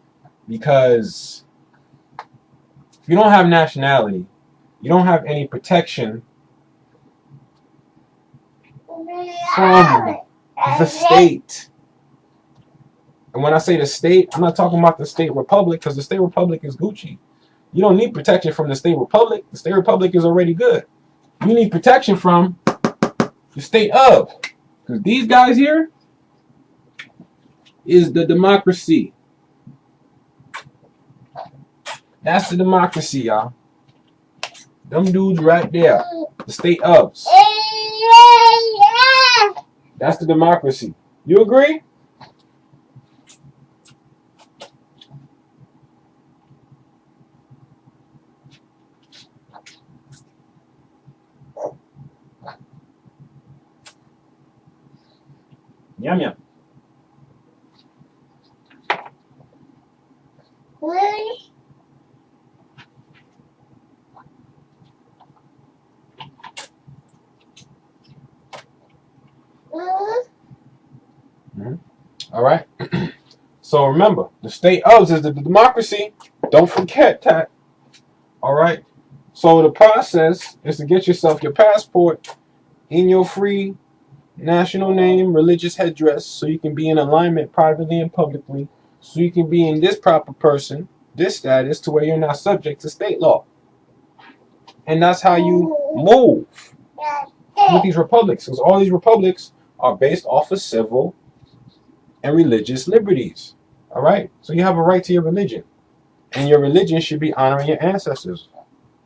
Because if you don't have nationality, you don't have any protection from the state. And when I say the state, I'm not talking about the state republic, because the state republic is Gucci. You don't need protection from the state republic. The state republic is already good. You need protection from the state of. Because these guys here is the democracy. That's the democracy, y'all. Them dudes right there. The state ofs. That's the democracy. You agree? Yum yum. All right. So remember, the state of is the democracy. Don't forget that. All right. So the process is to get yourself your passport in your free national name, religious headdress, so you can be in alignment privately and publicly, so you can be in this proper person, this status, to where you're not subject to state law. And that's how you move with these republics, because all these republics are based off of civil and religious liberties. All right? So you have a right to your religion, and your religion should be honoring your ancestors.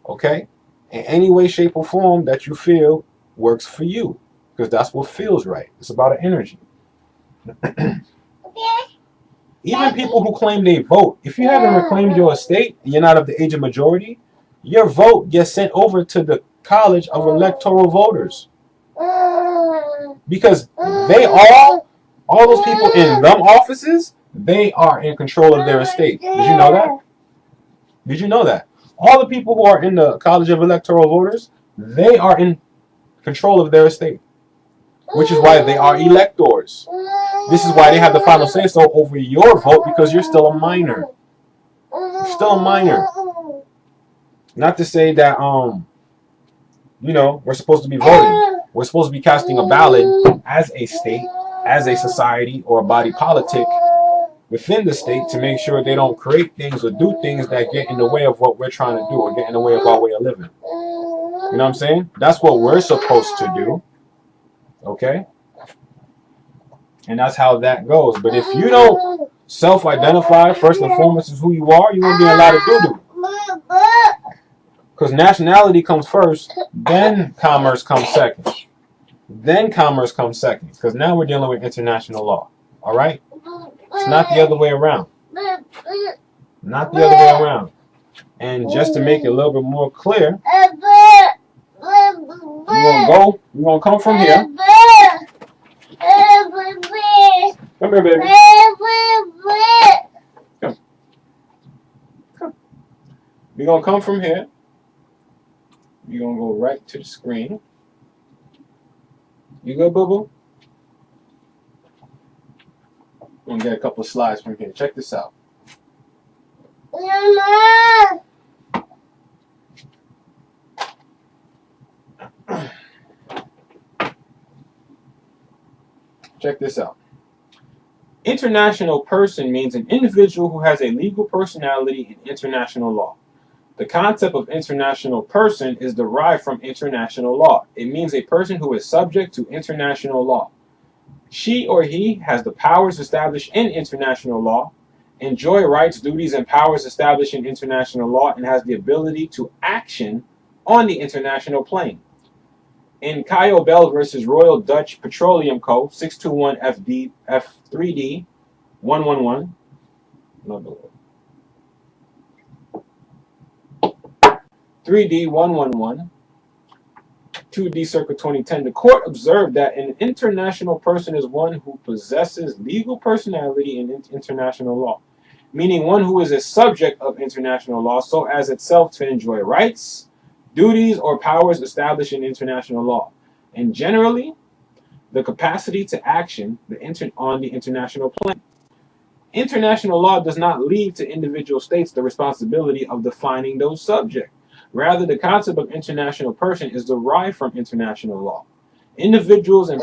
Okay? In any way, shape, or form that you feel works for you, because that's what feels right. It's about an energy. Even people who claim they vote, if you haven't reclaimed your estate and you're not of the age of majority, your vote gets sent over to the College of Electoral Voters. Because they all those people in them offices, they are in control of their estate. Did you know that? Did you know that? All the people who are in the College of Electoral Voters, they are in control of their estate. Which is why they are electors. This is why they have the final say so over your vote, because you're still a minor. You're still a minor. Not to say that we're supposed to be voting. We're supposed to be casting a ballot as a state, as a society, or a body politic within the state to make sure they don't create things or do things that get in the way of what we're trying to do or get in the way of our way of living. You know what I'm saying? That's what we're supposed to do. Okay? And that's how that goes. But if you don't self-identify first and foremost as who you are, you're going to be in a lot of doo-doo. Because nationality comes first, then commerce comes second. Then commerce comes second. Because now we're dealing with international law. All right? It's not the other way around. Not the other way around. And just to make it a little bit more clear, we're going to come from here. Come here, baby. Come. Come. We're going to come from here. We're going to go right to the screen. You good, boo-boo? I'm going to get a couple of slides from here. Check this out. Check this out. International person means an individual who has a legal personality in international law. The concept of international person is derived from international law. It means a person who is subject to international law. She or he has the powers established in international law, enjoy rights, duties, and powers established in international law, and has the ability to action on the international plane. In Kyle Bell versus Royal Dutch Petroleum Co. 621 FD F3D 111. No, 3D 111. 2D Circa 2010, the court observed that an international person is one who possesses legal personality in international law, meaning one who is a subject of international law so as itself to enjoy rights, duties, or powers established in international law, and generally the capacity to action on the international plane. International law does not leave to individual states the responsibility of defining those subjects. Rather, the concept of international person is derived from international law. Individuals and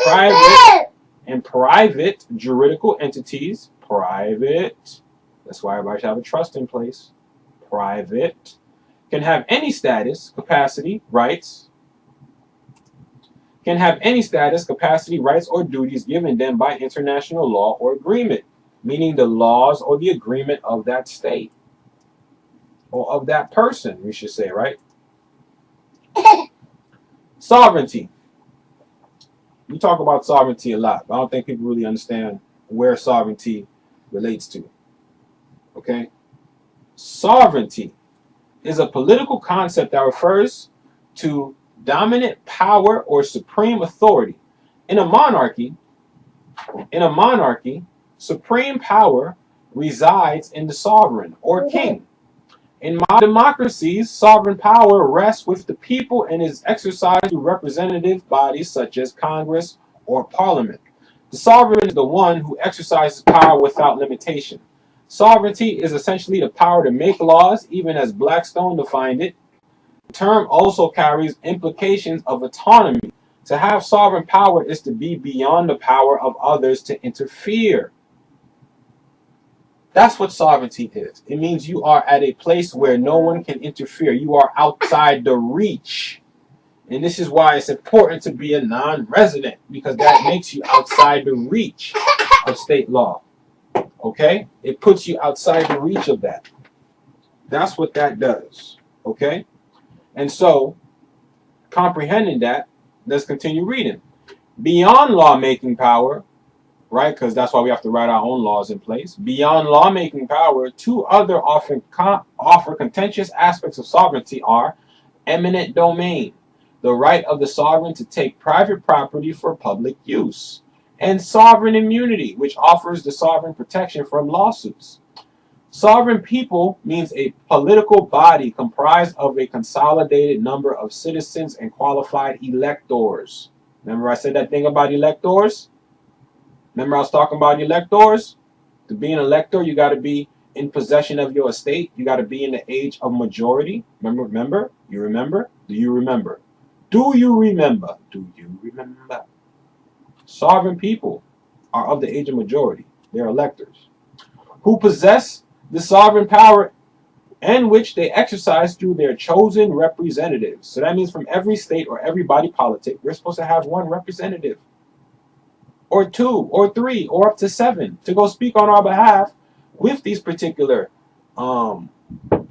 private juridical entities, private, that's why everybody should have a trust in place, private, can have any status, capacity, rights, or duties given them by international law or agreement, meaning the laws or the agreement of that state. Or of that person, we should say, right? Sovereignty. We talk about sovereignty a lot, but I don't think people really understand where sovereignty relates to. Okay? Sovereignty is a political concept that refers to dominant power or supreme authority. In a monarchy, supreme power resides in the sovereign or king. In modern democracies, sovereign power rests with the people and is exercised through representative bodies such as Congress or Parliament. The sovereign is the one who exercises power without limitation. Sovereignty is essentially the power to make laws, even as Blackstone defined it. The term also carries implications of autonomy. To have sovereign power is to be beyond the power of others to interfere. That's what sovereignty is. It means you are at a place where no one can interfere. You are outside the reach. And this is why it's important to be a non-resident, because that makes you outside the reach of state law. Okay? It puts you outside the reach of that. That's what that does. Okay? And so, comprehending that, let's continue reading. Beyond lawmaking power, right? Because that's why we have to write our own laws in place. Beyond lawmaking power, two other offer contentious aspects of sovereignty are eminent domain, the right of the sovereign to take private property for public use, and sovereign immunity, which offers the sovereign protection from lawsuits. Sovereign people means a political body comprised of a consolidated number of citizens and qualified electors. Remember I said that thing about electors? Remember I was talking about electors? To be an elector, you got to be in possession of your estate. You got to be in the age of majority. Remember? You remember? Do you remember? Do you remember? Do you remember? Sovereign people are of the age of majority. They're electors who possess the sovereign power and which they exercise through their chosen representatives. So that means from every state or every body politic, we're supposed to have one representative, or two, or three, or up to 7 to go speak on our behalf with these particular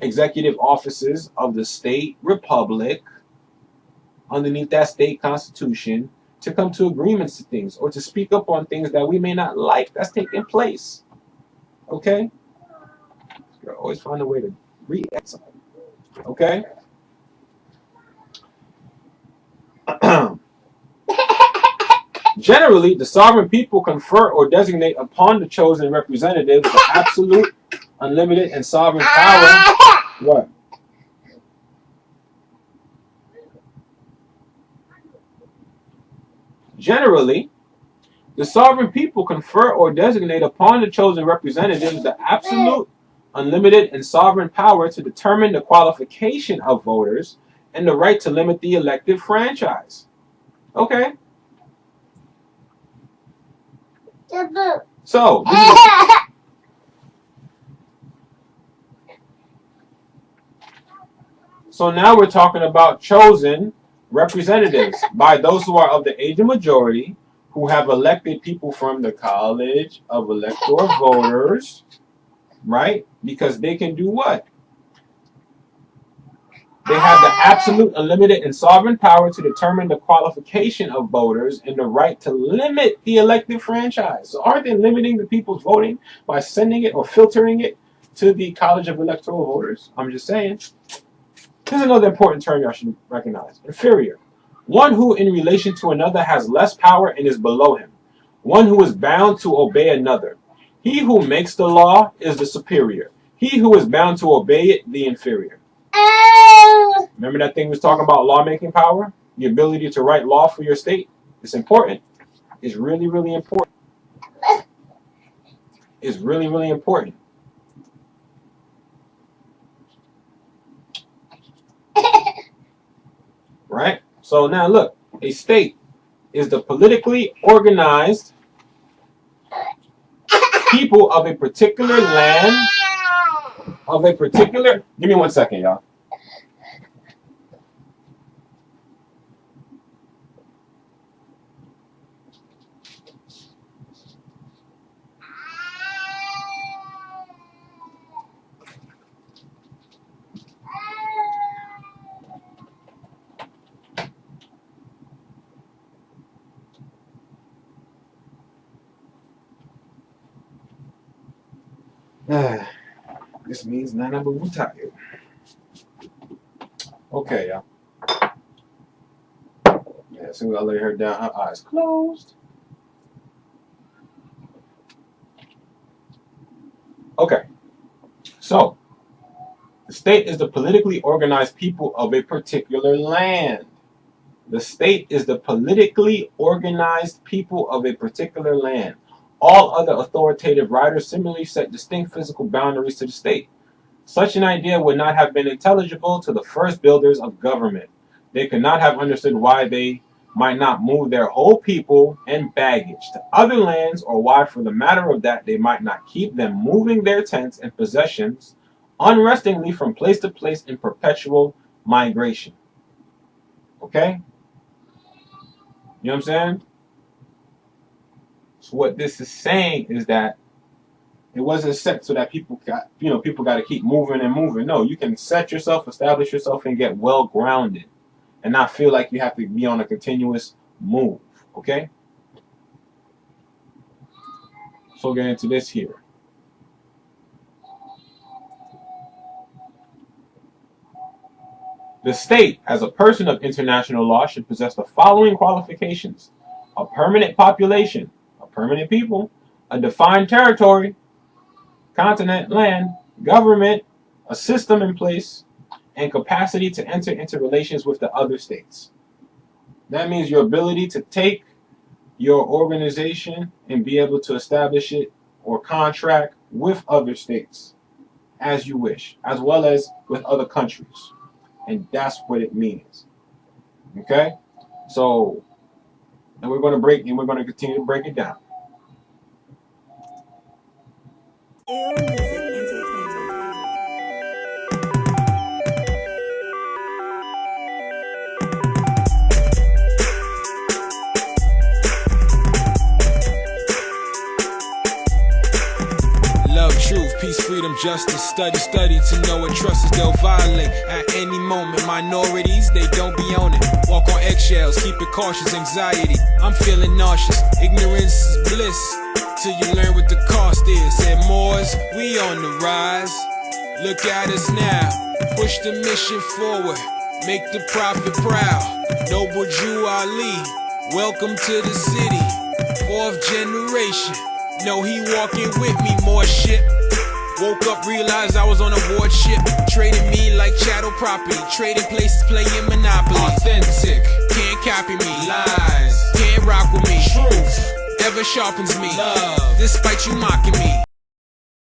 executive offices of the state republic underneath that state constitution, to come to agreements to things or to speak up on things that we may not like that's taking place. Okay? You always find a way to react something. Okay? Generally, the sovereign people confer or designate upon the chosen representatives the absolute, unlimited, and sovereign power. What? Generally, the sovereign people confer or designate upon the chosen representatives the absolute, unlimited, and sovereign power to determine the qualification of voters and the right to limit the elective franchise. Okay? So, so now we're talking about chosen representatives by those who are of the age of majority, who have elected people from the College of Electoral Voters, right? Because they can do what? They have the absolute, unlimited, and sovereign power to determine the qualification of voters and the right to limit the elected franchise. So aren't they limiting the people's voting by sending it or filtering it to the College of Electoral Voters? I'm just saying. Here's another important term y'all should recognize. Inferior. One who in relation to another has less power and is below him. One who is bound to obey another. He who makes the law is the superior. He who is bound to obey it, the inferior. Remember that thing we was talking about, lawmaking power? The ability to write law for your state? It's important. It's really, really important. It's really, really important. Right? So now look, a state is the politically organized people of a particular land, give me 1 second, y'all. This means Nana Boo tired. Okay, y'all. Yeah, as soon as I lay her down, her eyes closed. Okay. So, the state is the politically organized people of a particular land. The state is the politically organized people of a particular land. All other authoritative writers similarly set distinct physical boundaries to the state. Such an idea would not have been intelligible to the first builders of government. They could not have understood why they might not move their whole people and baggage to other lands, or why, for the matter of that, they might not keep them moving their tents and possessions unrestingly from place to place in perpetual migration. Okay? You know what I'm saying? So what this is saying is that it wasn't set so that people got to keep moving and moving. No, you can set yourself, establish yourself, and get well grounded, and not feel like you have to be on a continuous move. Okay? So we'll get into this here. The state, as a person of international law, should possess the following qualifications: a permanent population, a permanent people, a defined territory, continent, land, government, a system in place, and capacity to enter into relations with the other states. That means your ability to take your organization and be able to establish it or contract with other states as you wish, as well as with other countries. And that's what it means. Okay? So, and we're going to continue to break it down. Ill Music Entertainment. Love, truth, peace, freedom, justice. Study to know what trust is they'll violate at any moment. Minorities, they don't be on it. Walk on eggshells, keep it cautious. Anxiety, I'm feeling nauseous. Ignorance is bliss till you learn what the cost is. Said Moors, we on the rise. Look at us now. Push the mission forward. Make the prophet proud. Noble Jew Ali, welcome to the city. 4th generation. No, he walking with me, more shit. Woke up, realized I was on a war ship. Trading me like chattel property. Trading places, playing Monopoly. Authentic, can't copy me. Lies, can't rock with me. Truth, ever sharpens me. Love, despite you mocking me.